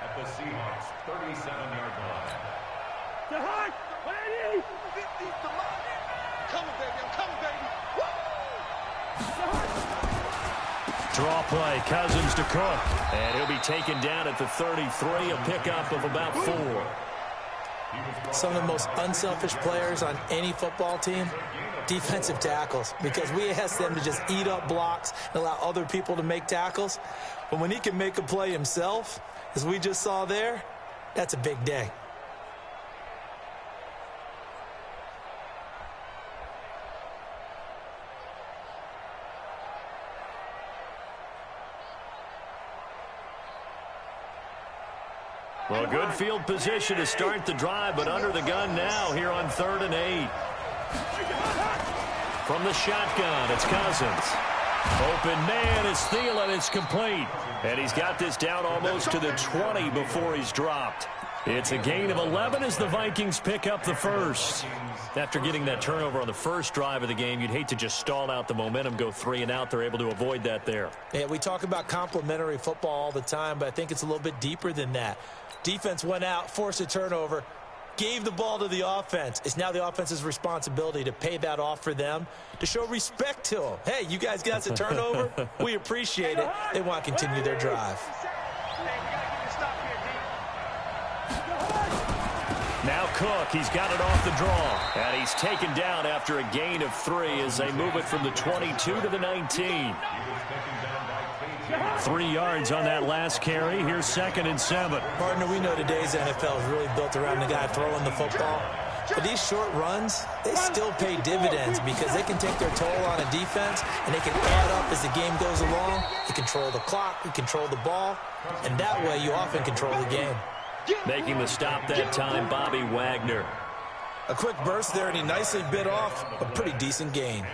at the Seahawks 37-yard line. Draw play, Cousins to Cook. And he'll be taken down at the 33, a pickup of about 4. Some of the most unselfish players on any football team, defensive tackles, because we ask them to just eat up blocks and allow other people to make tackles. But when he can make a play himself, as we just saw there, that's a big day. Well, good field position to start the drive, but under the gun now here on 3rd and 8. From the shotgun, it's Cousins. Open man is Thielen. It's complete. And he's got this down almost to the 20 before he's dropped. It's a gain of 11 as the Vikings pick up the first. After getting that turnover on the first drive of the game, you'd hate to just stall out the momentum, go 3 and out. They're able to avoid that there. Yeah, we talk about complementary football all the time, but I think it's a little bit deeper than that. Defense went out, forced a turnover, gave the ball to the offense. It's now the offense's responsibility to pay that off for them, to show respect to them. Hey, you guys got us a turnover? We appreciate it. They want to continue their drive. Now Cook, he's got it off the draw. And he's taken down after a gain of 3 as they move it from the 22 to the 19. 3 yards on that last carry. Here's 2nd and 7. Partner, we know today's NFL is really built around the guy throwing the football. But these short runs, they still pay dividends because they can take their toll on a defense and they can add up as the game goes along. You control the clock, you control the ball, and that way you often control the game. Making the stop that time, Bobby Wagner. A quick burst there, and he nicely bit off a pretty decent gain.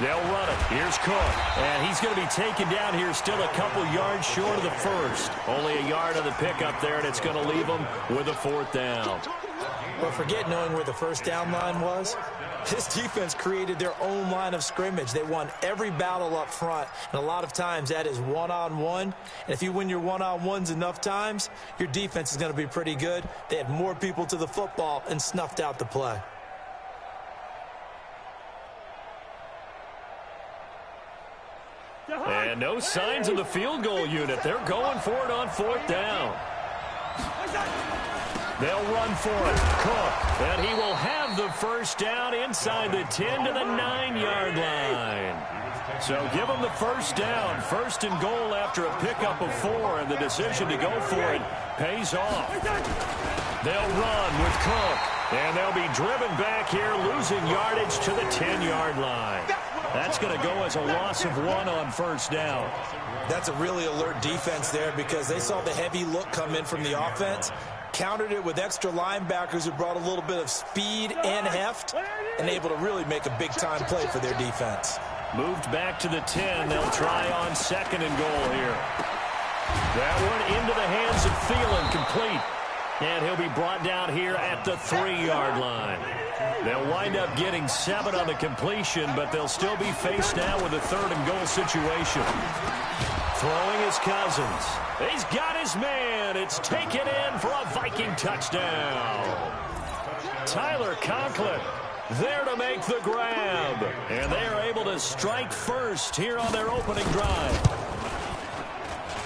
They'll run it. Here's Cook. And he's going to be taken down here still a couple yards short of the first. Only a yard on the pickup there, and it's going to leave him with a 4th down. But forget knowing where the first down line was. This defense created their own line of scrimmage. They won every battle up front, and a lot of times that is one-on-one. And if you win your one-on-ones enough times, your defense is going to be pretty good. They had more people to the football and snuffed out the play. And no signs of the field goal unit. They're going for it on 4th down. They'll run for it. Cook. And he will have the first down inside the 10 to the 9-yard line. So give them the first down. First and goal after a pickup of 4, and the decision to go for it pays off. They'll run with Cook, and they'll be driven back here, losing yardage to the 10-yard line. That's going to go as a loss of 1 on first down. That's a really alert defense there because they saw the heavy look come in from the offense, countered it with extra linebackers who brought a little bit of speed and heft, and able to really make a big-time play for their defense. Moved back to the 10. They'll try on second and goal here. That one into the hands of Thielen, complete. And he'll be brought down here at the 3-yard line. They'll wind up getting 7 on the completion, but they'll still be faced now with a 3rd and goal situation. Throwing his Cousins. He's got his man. It's taken in for a Viking touchdown. Tyler Conklin there to make the grab. And they are able to strike first here on their opening drive.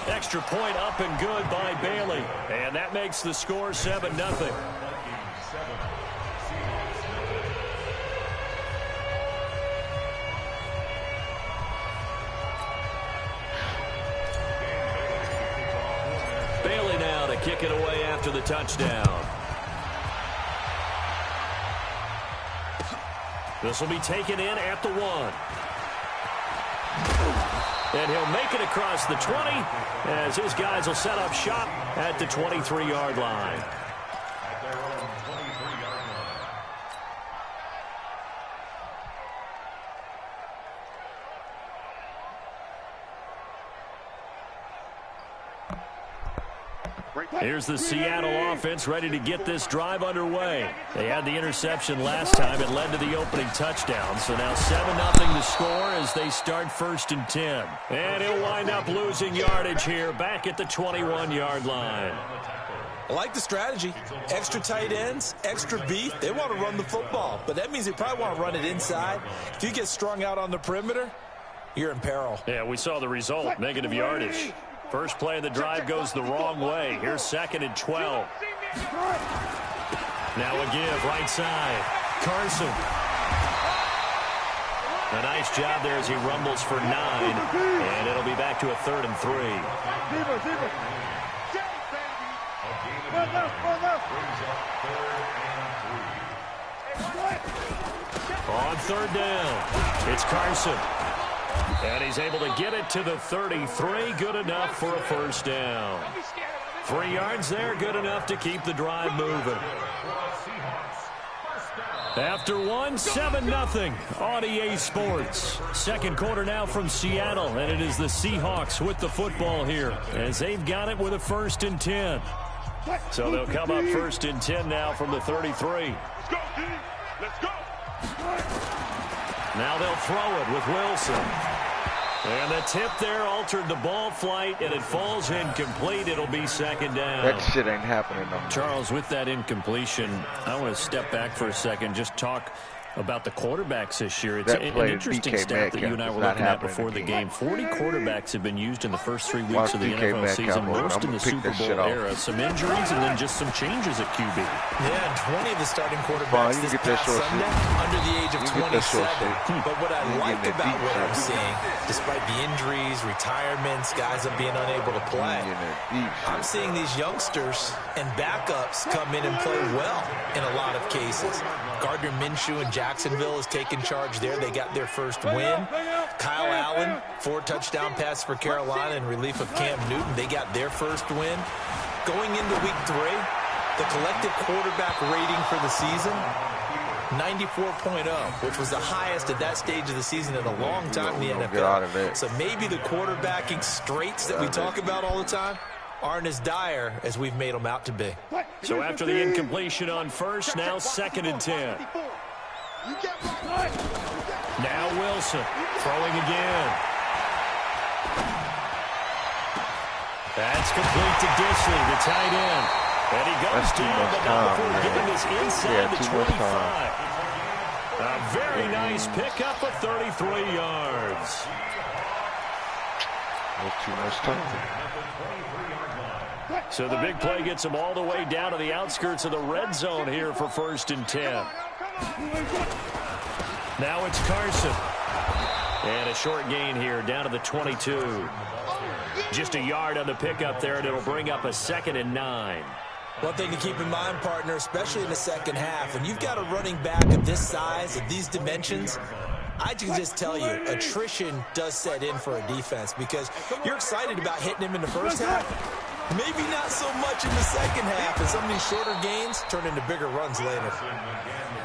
Extra point up and good by Bailey. And that makes the score 7-0. Bailey now to kick it away after the touchdown. This will be taken in at the 1. And he'll make it across the 20 as his guys will set up shop at the 23-yard line. Here's the Seattle offense ready to get this drive underway. They had the interception last time. It led to the opening touchdown. So now 7-0 to score as they start 1st and 10. And he'll wind up losing yardage here back at the 21-yard line. I like the strategy. Extra tight ends, extra beef. They want to run the football, but that means they probably want to run it inside. If you get strung out on the perimeter, you're in peril. Yeah, we saw the result, negative yardage. First play of the drive goes the wrong way. Here's 2nd and 12. Now a give, right side. Carson. A nice job there as he rumbles for 9. And it'll be back to a 3rd and 3. On 3rd down, it's Carson. And he's able to get it to the 33. Good enough for a first down. 3 yards there, good enough to keep the drive moving. After 1, 7-0 on EA Sports. Second quarter now from Seattle, and it is the Seahawks with the football here as they've got it with a 1st and 10. So they'll come up 1st and 10 now from the 33. Let's go, D. Let's go. Now they'll throw it with Wilson. And the tip there altered the ball flight, and it falls incomplete. It'll be 2nd down. That shit ain't happening no more. Charles, with that incompletion, I want to step back for a second, just talk about the quarterbacks this year. It's an interesting stat that you and I were looking at before the game. 40 quarterbacks have been used in the first 3 weeks of the NFL season, most in the Super Bowl era. Some injuries and then just some changes at QB. Yeah, 20 of the starting quarterbacks this past Sunday under the age of 27. But what I like about what I'm seeing, despite the injuries, retirements, guys are being unable to play, I'm seeing these youngsters and backups come in and play well in a lot of cases. Gardner Minshew and Jacksonville has taken charge there. They got their first win. Kyle Allen, 4 touchdown passes for Carolina in relief of Cam Newton. They got their first win. Going into week 3, the collective quarterback rating for the season, 94.0, which was the highest at that stage of the season in a long time in the NFL. So maybe the quarterbacking straits that we talk about all the time aren't as dire as we've made them out to be. So after the incompletion on first, now 2nd and 10. Now Wilson throwing again. That's complete to Disley, the tight end. And he goes down, but not before getting this inside the 25. A very nice pickup of 33 yards. Too much time. So the big play gets them all the way down to the outskirts of the red zone here for 1st and 10. Now it's Carson. And a short gain here down to the 22. Just a yard on the pickup there, and it'll bring up a 2nd and 9. One thing to keep in mind, partner, especially in the second half, when you've got a running back of this size, of these dimensions, I can just tell you, attrition does set in for a defense because you're excited about hitting him in the first half. Maybe not so much in the second half, and some of these shorter gains turn into bigger runs later.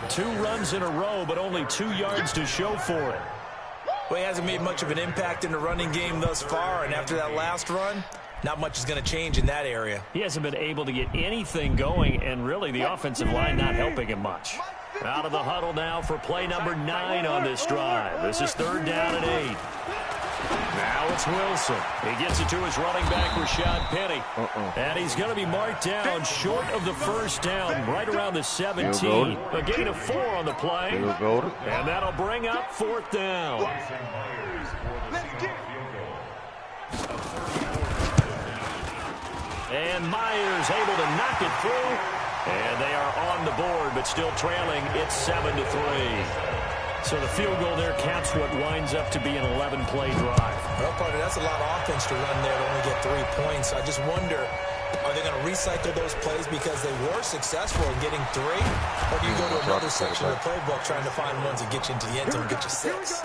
2 runs in a row, but only 2 yards to show for it. Well, he hasn't made much of an impact in the running game thus far, and after that last run, not much is going to change in that area. He hasn't been able to get anything going, and really the offensive line not helping him much. Out of the huddle now for play number 9 on this drive. This is 3rd down and 8. Now it's Wilson. He gets it to his running back, Rashad Penny. And he's going to be marked down short of the 1st down, right around the 17. A gain of 4 on the play. And that'll bring up 4th down. And Myers able to knock it through. And they are on the board, but still trailing. It's 7-3. So the field goal there caps what winds up to be an 11-play drive. Well, partner, that's a lot of offense to run there to only get 3 points. So I just wonder, are they going to recycle those plays because they were successful in getting 3? Or do you go to another section of the playbook trying to find ones that get you into the end zone and get you 6?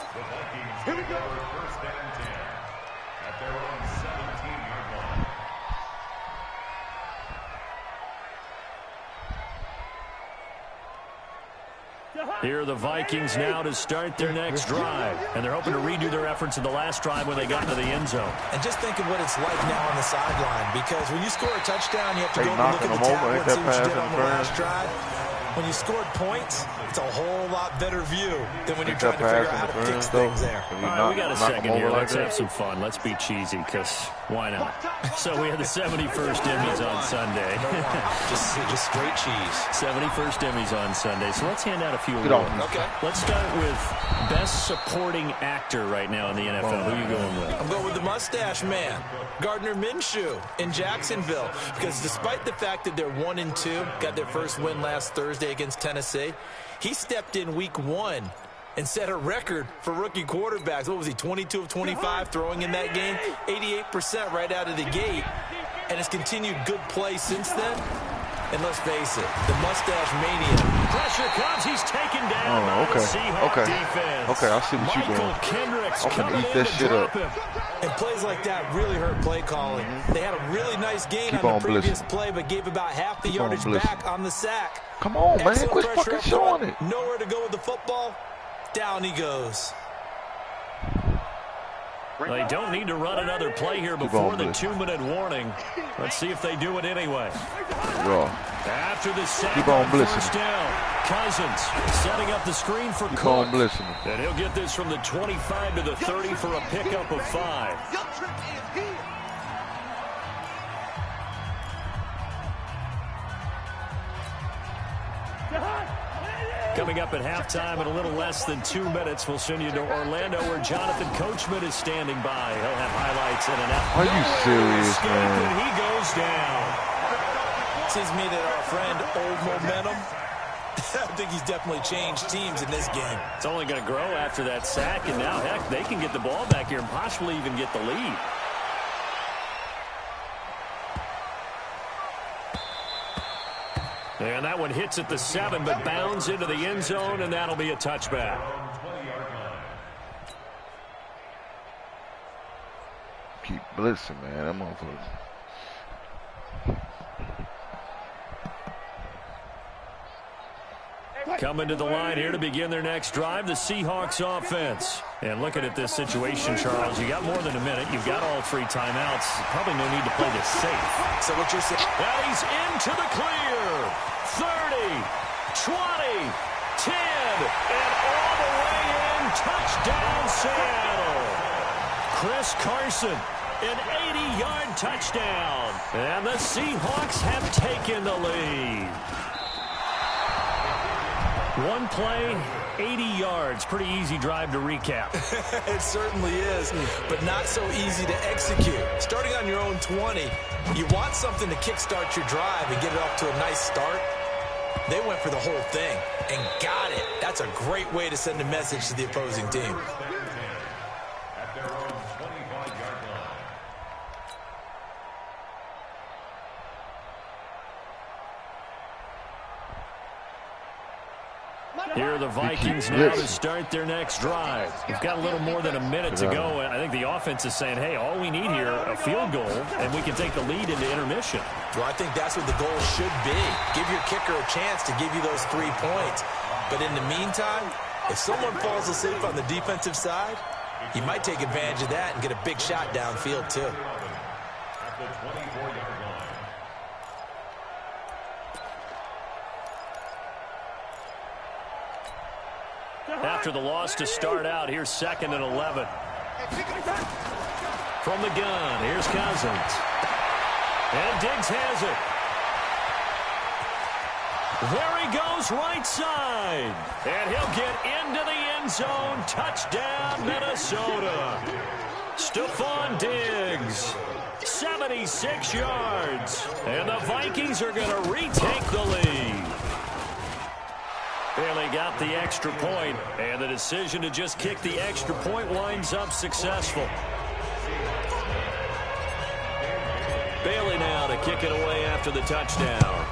Here we go. 1st and 10 at their own 17-yard line. Here are the Vikings now to start their next drive. And they're hoping to redo their efforts in the last drive when they got into the end zone. And just think of what it's like now on the sideline. Because when you score a touchdown, you have to go and look at the tablet and see what you did on the last drive. When you scored points, it's a whole lot better view than when you're trying to figure out how to fix things there. All right, we got a second here. Let's have some fun. Let's be cheesy, because why not? So we have the 71st Emmys on Sunday. just straight cheese. 71st Emmys on Sunday. So let's hand out a few awards. Okay. Let's start with Best Supporting Actor right now in the NFL. Who are you going with? I'm going with the Mustache Man, Gardner Minshew in Jacksonville. Because despite the fact that they're 1-2, got their first win last Thursday against Tennessee, he stepped in week 1 and set a record for rookie quarterbacks. What was he, 22 of 25 throwing in that game? 88% right out of the gate. And has continued good play since then. And let's face it, the Mustache Mania. Pressure comes. He's taken down by the Seahawks defense. Okay, I see what you're doing. Michael Kendrick's I'm coming gonna eat in that to shit drop up. him. And plays like that really hurt play calling. They had a really nice gain on the previous play, but gave about half the yardage back on the sack. Come on, man. Excellent Quit pressure fucking up showing front. it. Nowhere to go with the football. Down he goes. They don't need to run another play here before the 2-minute warning. Let's see if they do it anyway. After the sack on 1st down, Cousins setting up the screen for Cook. And he'll get this from the 25 to the 30 for a pickup of 5. Coming up at halftime in a little less than 2 minutes, we'll send you to Orlando where Jonathan Coachman is standing by. He'll have highlights in an Are you serious, man? And he goes down. Seems to me that our friend Old Momentum, I think he's definitely changed teams in this game. It's only going to grow after that sack, and now, heck, they can get the ball back here and possibly even get the lead. And that one hits at the 7, but bounds into the end zone, and that'll be a touchback. Keep blitzing, man. That motherfucker. Coming to the line here to begin their next drive, the Seahawks offense. And looking at this situation, Charles, you got more than a minute. You've got all 3 timeouts. Probably no need to play this safe. So what you're saying? Well, he's into the clear. 30, 20, 10, and all the way in. Touchdown, Seattle. Chris Carson, an 80-yard touchdown. And the Seahawks have taken the lead. One play, 80 yards. Pretty easy drive to recap. It certainly is, but not so easy to execute. Starting on your own 20, you want something to kickstart your drive and get it off to a nice start. They went for the whole thing and got it. That's a great way to send a message to the opposing team. At their own 25-yard line. Here are the Vikings now to start their next drive. We've got a little more than a minute to go, and I think the offense is saying, hey, all we need here, a field goal, and we can take the lead into intermission. Well, I think that's what the goal should be. Give your kicker a chance to give you those 3 points. But in the meantime, if someone falls asleep on the defensive side, he might take advantage of that and get a big shot downfield, too. At the 24-yard line. After the loss to start out, here's 2nd and 11. From the gun, here's Cousins. And Diggs has it. There he goes, right side. And he'll get into the end zone. Touchdown, Minnesota. Stephon Diggs, 76 yards. And the Vikings are going to retake the lead. Bailey got the extra point, and the decision to just kick the extra point winds up successful. Bailey now to kick it away after the touchdown.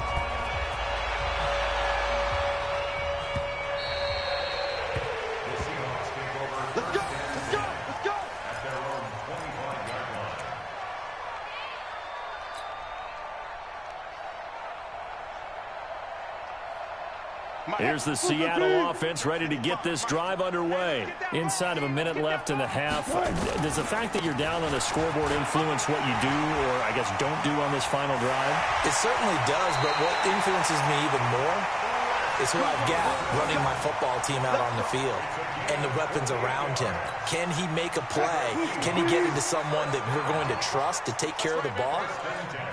Let's go! Let's go! Let's go! At their own 25-yard line. Here's the Seattle offense ready to get this drive underway. Inside of a minute left in the half. Does the fact that you're down on the scoreboard influence what you do, or I guess don't do on this final drive? It certainly does, but what influences me even more is who I've got running my football team out on the field and the weapons around him. Can he make a play? Can he get into someone that we're going to trust to take care of the ball?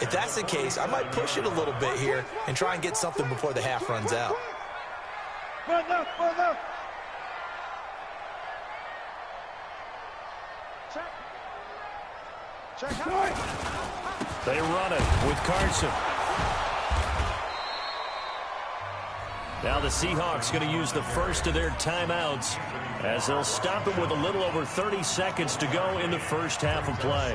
If that's the case, I might push it a little bit here and try and get something before the half runs out. Run up, run up. Check out. They run it with Carson. Now the Seahawks going to use the first of their timeouts as they'll stop it with a little over 30 seconds to go in the first half of play.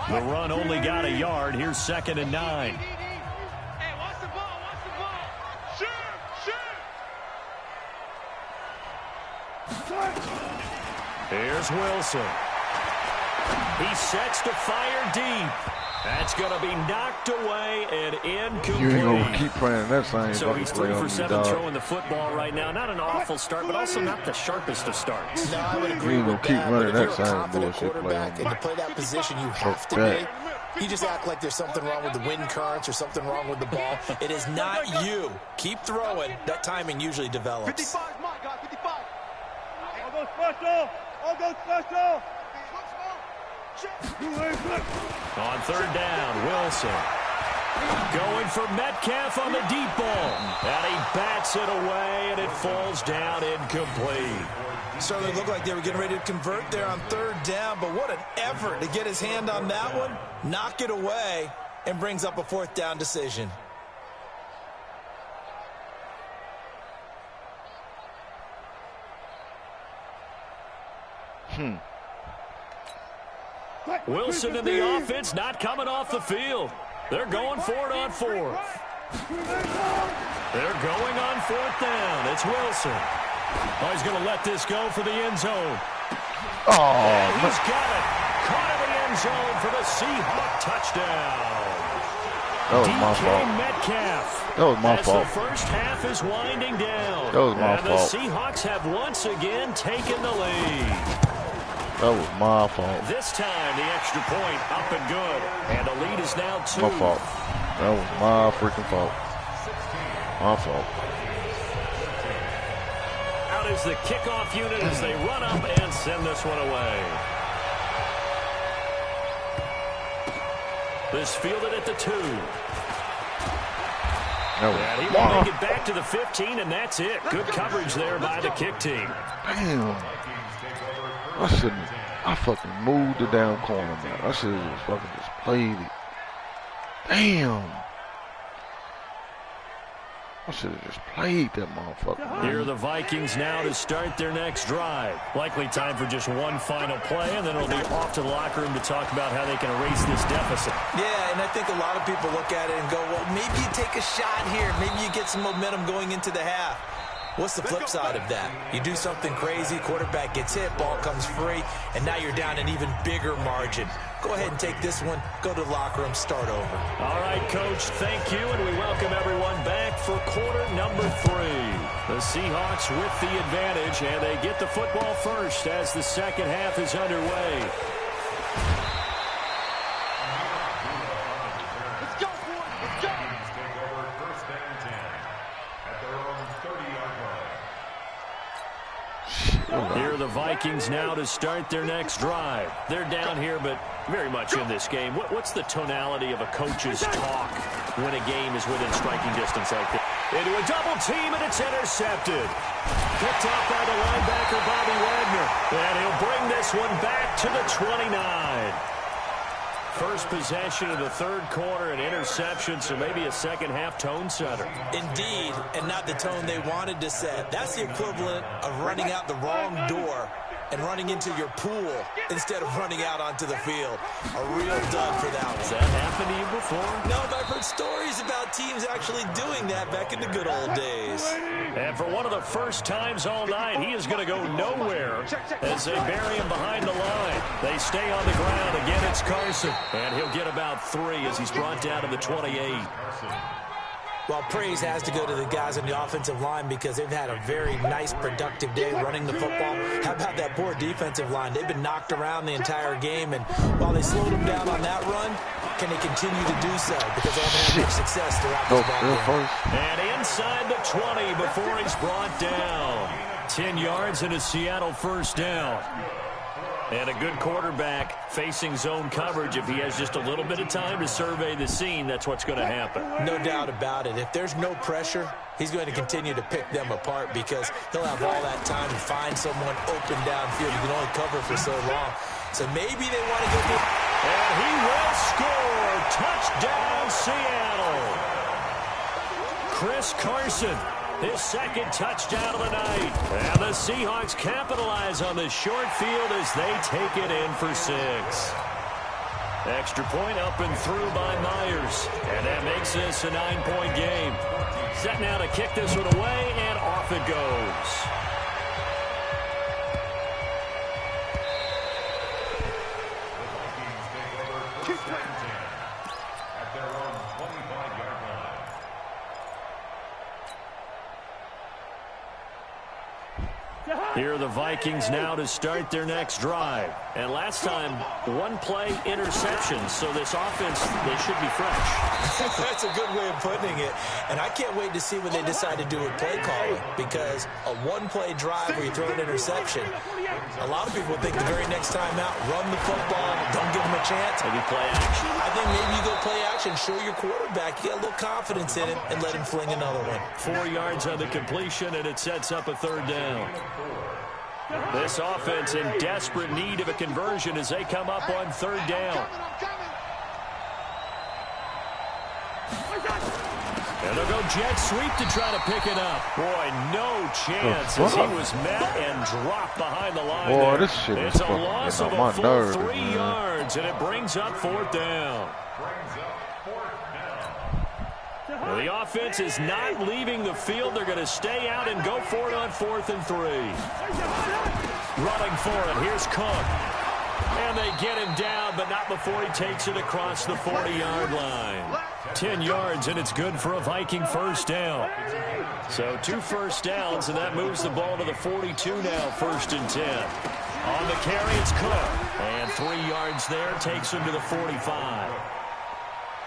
The run only got a yard. Here's 2nd and 9. Hey, watch the ball, watch the ball. Shoot, shoot. Here's Wilson. He sets to fire deep. That's going to be knocked away and incomplete. You ain't going to keep playing that same So he's 3 for 7 dog. throwing the football right now. Not an awful start, but also not the sharpest of starts. No, I would agree You ain't with gonna keep that. running But if that you're a same confident bullshit play quarterback on and me. to play that position, you have to that. be. You just act like there's something wrong with the wind currents or something wrong with the ball. It is not you. Keep throwing. That timing usually develops. 55 is mine, guys. 55. I'll go special. I'll go special. On 3rd down, Wilson. Going for Metcalf on the deep ball. And he bats it away, and it falls down incomplete. Certainly looked like they were getting ready to convert there on 3rd down, but what an effort to get his hand on that one, knock it away, and brings up a 4th down decision. Wilson and the offense not coming off the field. They're going for it on 4th. They're going on 4th down. It's Wilson. Oh, he's going to let this go for the end zone. Oh, and he's got it. Caught in the end zone for the Seahawk touchdown. that was my DK fault. Metcalf. That was my As fault. the first half is winding down. That was my and fault. the Seahawks have once again taken the lead. That was my fault. This time, the extra point up and good. And the lead is now 2. My fault. That was my freaking fault. My fault. Out is the kickoff unit as they run up and send this one away. This fielded at the 2. And he will make it back to the 15, and that's it. Good coverage there by the kick team. Damn. I fucking moved the damn corner, man. I should have just fucking played it. Damn. I should have just played that motherfucker, man. Here are the Vikings now to start their next drive. Likely time for just one final play, and then it'll be off to the locker room to talk about how they can erase this deficit. Yeah, and I think a lot of people look at it and go, well, maybe you take a shot here. Maybe you get some momentum going into the half. What's the flip side of that? You do something crazy, quarterback gets hit, ball comes free, and now you're down an even bigger margin. Go ahead and take this one, go to the locker room, start over. All right, Coach, thank you, and we welcome everyone back for quarter number 3. The Seahawks with the advantage, and they get the football first as the second half is underway. Let's go, boys, let's go! Take over first and 10 at their own 30-yard line. Here are the Vikings now to start their next drive. They're down here, but very much in this game. What's the tonality of a coach's talk when a game is within striking distance like this? Into a double team, and it's intercepted. Picked off by the linebacker, Bobby Wagner. And he'll bring this one back to the 29. First possession of the third quarter, an interception, so maybe a second-half tone setter. Indeed, and not the tone they wanted to set. That's the equivalent of running out the wrong door and running into your pool instead of running out onto the field. A real dud for that one. Has that happened to you before? No, but I've heard stories about teams actually doing that back in the good old days. And for one of the first times all night, he is going to go nowhere as they bury him behind the line. They stay on the ground. Again, it's Carson. And he'll get about 3 as he's brought down to the 28. Well, praise has to go to the guys on the offensive line because they've had a very nice, productive day running the football. How about that poor defensive line? They've been knocked around the entire game, and while they slowed them down on that run, can they continue to do so? Because they haven't had much success throughout this ball game. And inside the 20 before he's brought down. 10 yards and a Seattle first down. And a good quarterback facing zone coverage. If he has just a little bit of time to survey the scene, that's what's going to happen. No doubt about it. If there's no pressure, he's going to continue to pick them apart because he'll have all that time to find someone open downfield. You can only cover for so long. So maybe they want to go. And he will score. Touchdown, Seattle. Chris Carson. His second touchdown of the night. And the Seahawks capitalize on the short field as they take it in for 6. Extra point up and through by Myers. And that makes this a 9-point game. Set now to kick this one away, and off it goes. At their own 25-yard line. Here are the Vikings now to start their next drive. And last time, one-play interception. So this offense, they should be fresh. That's a good way of putting it. And I can't wait to see what they decide to do with play calling. Because a one-play drive where you throw an interception, a lot of people think the very next time out, run the football, don't give them a chance. Maybe play action. I think maybe you go play action, show your quarterback, you get a little confidence in it, and let him fling another one. 4 yards on the completion, and it sets up a third down. This offense in desperate need of a conversion as they come up on third down. And they'll go jet sweep to try to pick it up. Boy, no chance as he was met and dropped behind the line. Boy, there. this shit is It's a loss of a full 3 man. yards, and it brings up fourth down. Well, the offense is not leaving the field. They're going to stay out and go for it on 4th and 3. Running for it. Here's Cook. And they get him down, but not before he takes it across the 40-yard line. 10 yards, and it's good for a Viking first down. So 2 first downs, and that moves the ball to the 42 now, 1st and 10. On the carry, it's Cook. And 3 yards there takes him to the 45.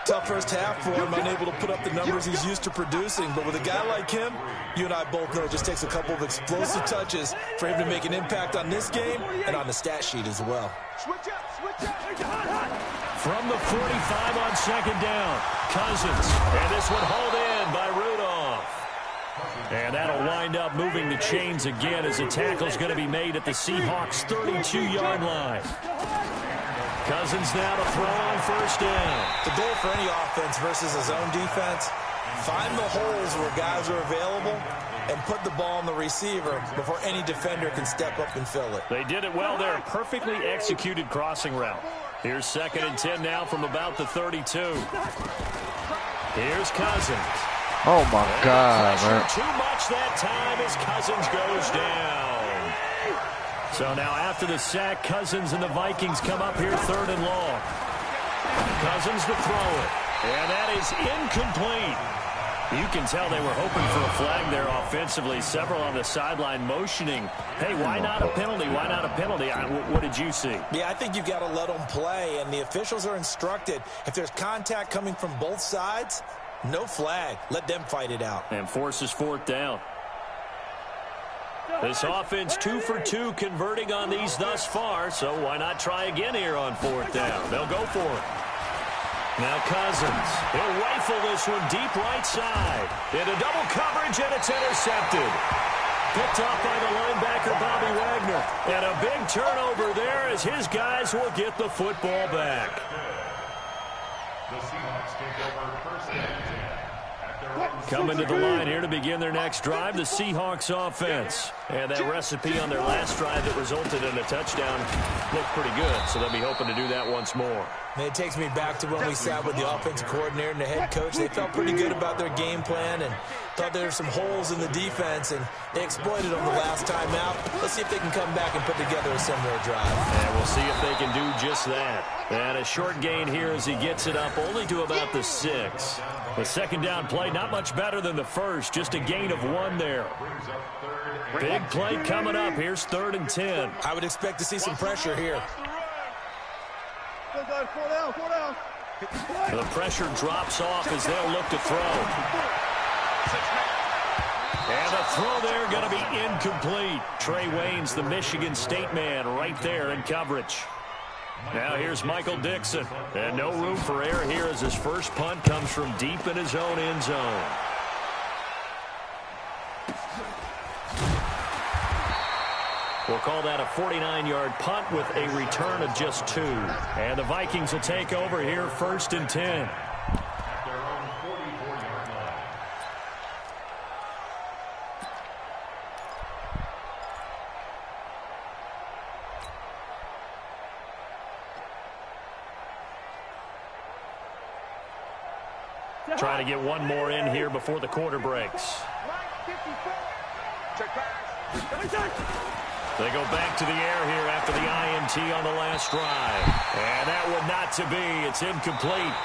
Tough first half for him, unable to put up the numbers he's used to producing. But with a guy like him, you and I both know it just takes a couple of explosive touches for him to make an impact on this game and on the stat sheet as well. From the 45 on second down, Cousins. And this one hauled in by Rudy. And that'll wind up moving the chains again as the tackle's going to be made at the Seahawks' 32-yard line. Cousins now to throw on first down. The goal for any offense versus a zone defense, find the holes where guys are available and put the ball on the receiver before any defender can step up and fill it. They did it well there. Perfectly executed crossing route. Here's 2nd and 10 now from about the 32. Here's Cousins. Oh, my God, man. Too much that time as Cousins goes down. So now after the sack, Cousins and the Vikings come up here 3rd and long. Cousins to throw it. And that is incomplete. You can tell they were hoping for a flag there offensively. Several on the sideline motioning, hey, why not a penalty? Why not a penalty? What did you see? Yeah, I think you've got to let them play, and the officials are instructed, if there's contact coming from both sides, no flag. Let them fight it out. And forces 4th down. This offense 2 for 2 converting on these thus far, so why not try again here on 4th down? They'll go for it. Now Cousins, he'll rifle this one deep right side. Into double coverage, and it's intercepted. Picked off by the linebacker, Bobby Wagner. And a big turnover there as his guys will get the football back. The Seahawks take over 1st and 10. Coming to the line here to begin their next drive, the Seahawks offense. And that recipe on their last drive that resulted in a touchdown looked pretty good, so they'll be hoping to do that once more. And it takes me back to when we sat with the offensive coordinator and the head coach. They felt pretty good about their game plan and thought there were some holes in the defense, and they exploited them the last time out. Let's see if they can come back and put together a similar drive. And we'll see if they can do just that. And a short gain here as he gets it up only to about the 6. The 2nd down play, not much better than the first, just a gain of 1 there. Big play coming up. Here's 3rd and 10. I would expect to see some pressure here. The pressure drops off as they'll look to throw. And the throw there going to be incomplete. Trey Waynes, the Michigan State man, right there in coverage. Now here's Michael Dixon. And no room for error here as his first punt comes from deep in his own end zone. We'll call that a 49-yard punt with a return of just 2. And the Vikings will take over here 1st and 10. At their own 44-yard line. Trying to get one more in here before the quarter breaks. They go back to the air here after the INT on the last drive. And that one not to be. It's incomplete.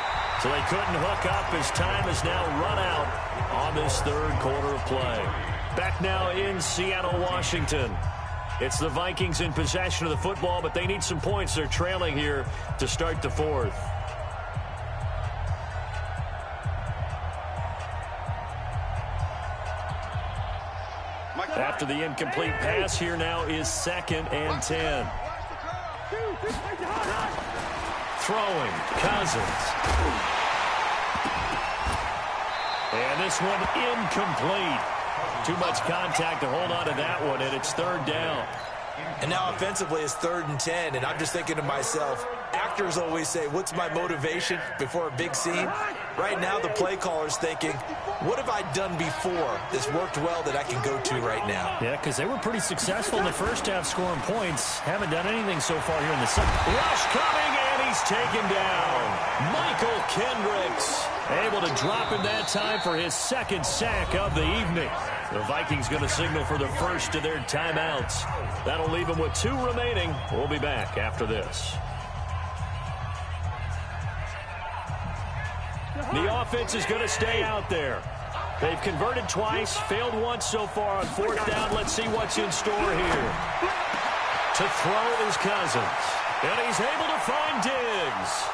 So they couldn't hook up as time has now run out on this 3rd quarter of play. Back now in Seattle, Washington. It's the Vikings in possession of the football, but they need some points. They're trailing here to start the 4th. After the incomplete pass, here now is 2nd and 10. Throwing, Cousins. And this one incomplete. Too much contact to hold on to that one, and it's 3rd down. And now offensively it's 3rd and 10, and I'm just thinking to myself, actors always say, what's my motivation before a big scene? Right now the play caller's thinking, what have I done before this worked well that I can go to right now? Yeah, because they were pretty successful in the first half scoring points. Haven't done anything so far here in the second. Rush coming, and he's taken down. Michael Kendricks able to drop in that time for his 2nd sack of the evening. The Vikings going to signal for the first of their timeouts. That'll leave them with 2 remaining. We'll be back after this. The offense is going to stay out there. They've converted twice, failed once so far on 4th down. Let's see what's in store here. To throw is Cousins. And he's able to find Diggs.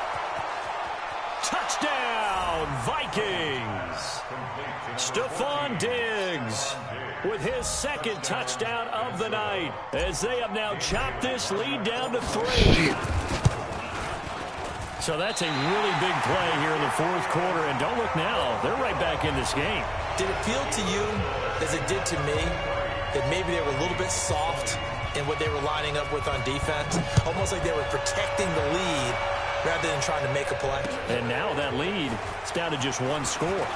Touchdown, Vikings. Stephon Diggs with his 2nd touchdown of the night as they have now chopped this lead down to 3. So that's a really big play here in the fourth quarter. And don't look now. They're right back in this game. Did it feel to you, as it did to me, that maybe they were a little bit soft in what they were lining up with on defense? Almost like they were protecting the lead rather than trying to make a play. And now that lead is down to just one score.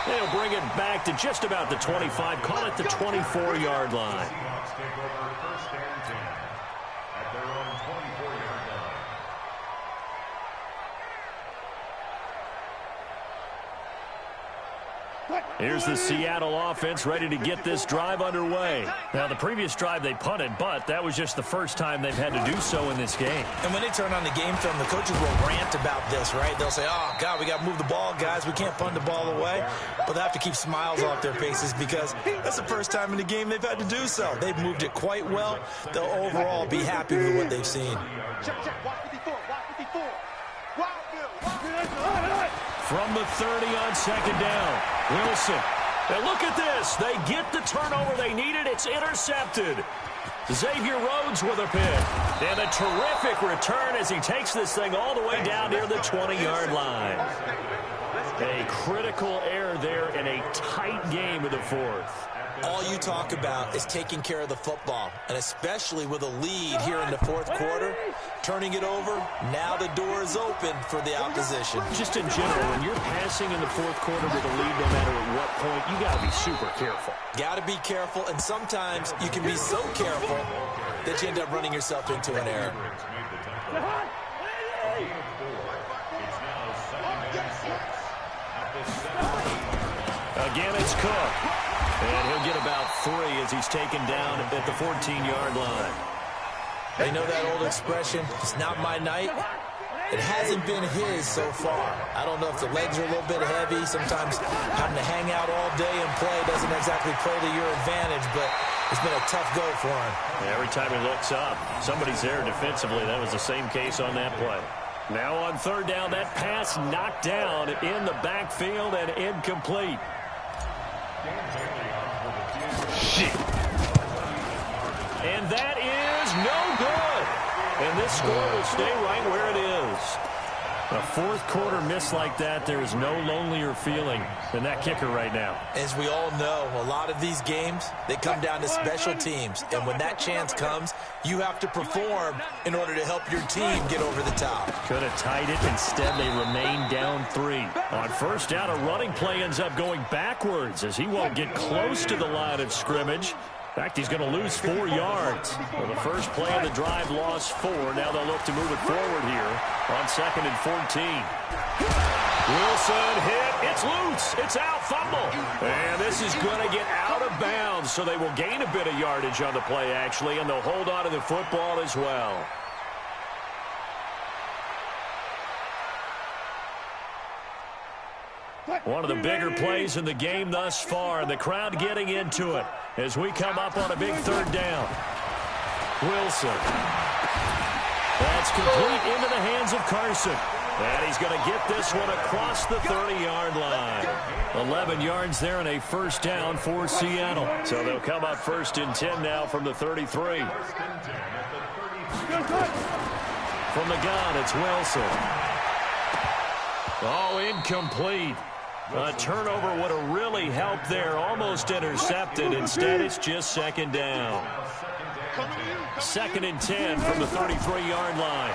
They'll bring it back to just about the 25, call it the 24-yard line. Here's the Seattle offense ready to get this drive underway. Now, the previous drive they punted, but that was just the first time they've had to do so in this game. And when they turn on the game film, the coaches will rant about this, right? They'll say, oh, God, we got to move the ball, guys. We can't punt the ball away. But they have to keep smiles off their faces because that's the first time in the game they've had to do so. They've moved it quite well. They'll overall be happy with what they've seen. Check, watch 54, watch 54. From the 30 on second down, Wilson. And look at this. They get the turnover they needed. It's intercepted. Xavier Rhodes with a pick. And a terrific return as he takes this thing all the way down near the 20-yard line. A critical error there in a tight game in the fourth. All you talk about is taking care of the football, and especially with a lead here in the fourth quarter, turning it over, now the door is open for the opposition. Just in general, when you're passing in the fourth quarter with a lead, no matter at what point, you got to be super careful. Got to be careful, and sometimes you can be so careful that you end up running yourself into an error. Again, it's Cook. And he'll get about 3 as he's taken down at the 14-yard line. They know that old expression, it's not my night. It hasn't been his so far. I don't know if the legs are a little bit heavy. Sometimes having to hang out all day and play doesn't exactly play to your advantage, but it's been a tough go for him. Every time he looks up, somebody's there defensively. That was the same case on that play. Now on third down, that pass knocked down in the backfield and incomplete. Shit. And that is no good. And this score will stay right where it is. A fourth quarter miss like that, there is no lonelier feeling than that kicker right now. As we all know, a lot of these games, they come down to special teams. And when that chance comes, you have to perform in order to help your team get over the top. Could have tied it. Instead, they remain down 3. On first down, a running play ends up going backwards as he won't get close to the line of scrimmage. In fact, he's going to lose 4 yards. Well, the first play of the drive lost 4. Now they'll look to move it forward here on 2nd and 14. Wilson hit. It's loose. It's out. Fumble. And this is going to get out of bounds, so they will gain a bit of yardage on the play, actually, and they'll hold on to the football as well. One of the bigger plays in the game thus far, and the crowd getting into it as we come up on a big third down. Wilson. That's complete into the hands of Carson. And he's going to get this one across the 30-yard line. 11 yards there and a first down for Seattle. So they'll come up 1st and 10 now from the 33. From the gun, it's Wilson. Oh, incomplete. A turnover would have really helped there. Almost intercepted. Instead, it's just 2nd down. 2nd and 10 from the 33-yard line.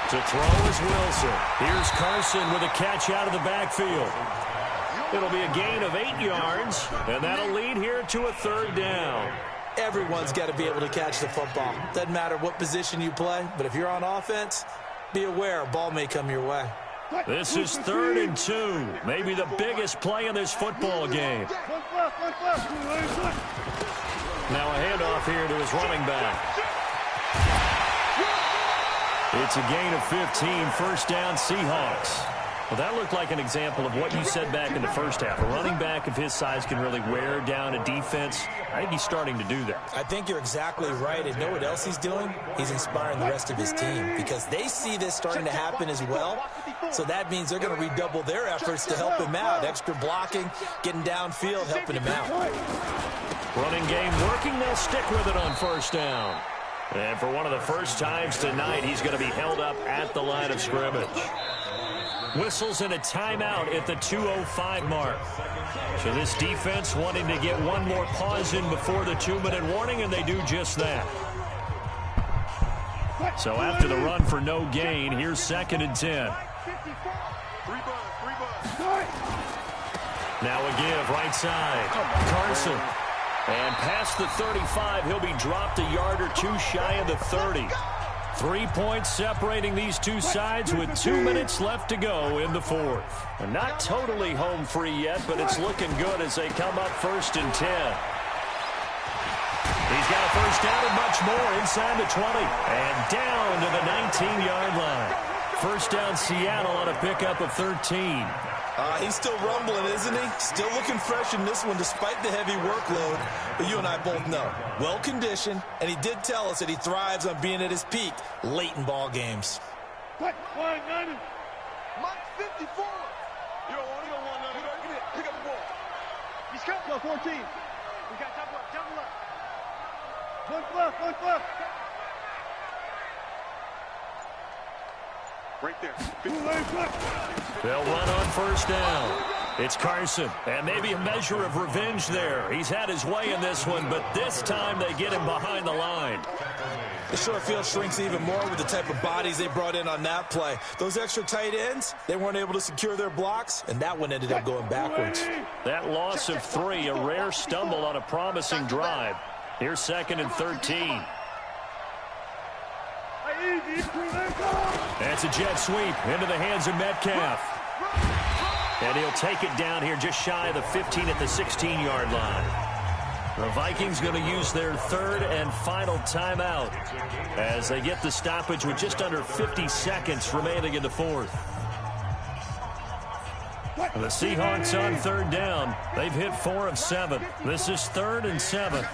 To throw is Wilson. Here's Carson with a catch out of the backfield. It'll be a gain of 8 yards, and that'll lead here to a 3rd down. Everyone's got to be able to catch the football. Doesn't matter what position you play, but if you're on offense, be aware a ball may come your way. This is 3rd and 2. Maybe the biggest play in this football game. Now a handoff here to his running back. It's a gain of 15, 1st down Seahawks. Well, that looked like an example of what you said back in the first half. A running back of his size can really wear down a defense. I think he's starting to do that. I think you're exactly right. And know what else he's doing? He's inspiring the rest of his team because they see this starting to happen as well. So that means they're going to redouble their efforts to help him out. Extra blocking, getting downfield, helping him out. Running game working. They'll stick with it on 1st down. And for one of the first times tonight, he's going to be held up at the line of scrimmage. Whistles in a timeout at the 2:05 mark. So this defense wanting to get one more pause in before the 2-minute warning, and they do just that. So after the run for no gain, here's 2nd and 10. Now a give right side. Carson. And past the 35, he'll be dropped a yard or two shy of the 30. 3 points separating these two sides with 2 minutes left to go in the fourth. And not totally home free yet, but it's looking good as they come up 1st and 10. He's got a first down and much more inside the 20. And down to the 19-yard line. First down Seattle on a pickup of 13. He's still rumbling, isn't he? Still looking fresh in this one despite the heavy workload. But you and I both know, well-conditioned, and he did tell us that he thrives on being at his peak late in ball games. Mike 54. You don't want none of that. Pick up the ball. He's got 14. We got double up. One left. Right there. They'll run on first down. It's Carson, and maybe a measure of revenge there. He's had his way in this one, but this time they get him behind the line. The short field shrinks even more with the type of bodies they brought in on that play. Those extra tight ends, they weren't able to secure their blocks, and that one ended up going backwards. That loss of 3, a rare stumble on a promising drive. Here's 2nd and 13. That's a jet sweep into the hands of Metcalf. And he'll take it down here just shy of the 15 at the 16-yard line. The Vikings going to use their 3rd and final timeout as they get the stoppage with just under 50 seconds remaining in the fourth. The Seahawks on 3rd down. They've hit 4 of 7. This is 3rd and 7.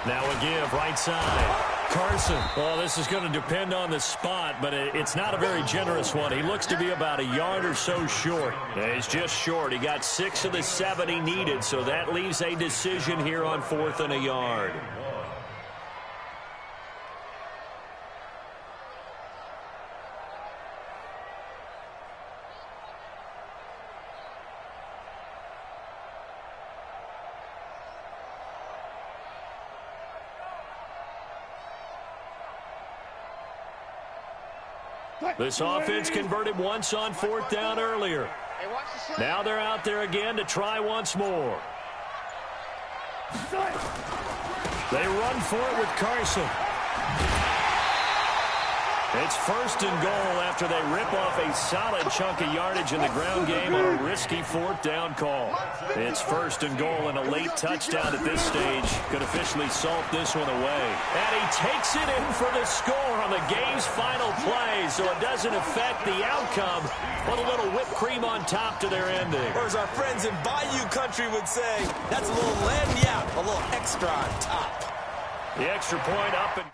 Now a give right side. Carson. Well, this is going to depend on the spot, but it's not a very generous one. He looks to be about a yard or so short. He's just short. He got 6 of the 7 he needed, so that leaves a decision here on 4th and a yard. This offense converted once on 4th down earlier. Now they're out there again to try once more. They run for it with Carson. It's 1st and goal after they rip off a solid chunk of yardage in the ground game on a risky 4th down call. It's 1st and goal, and a late touchdown at this stage could officially salt this one away. And he takes it in for the score on the game's final play, so it doesn't affect the outcome, but a little whipped cream on top to their ending. Or as our friends in Bayou Country would say, that's a little lagniappe, a little extra on top. The extra point up and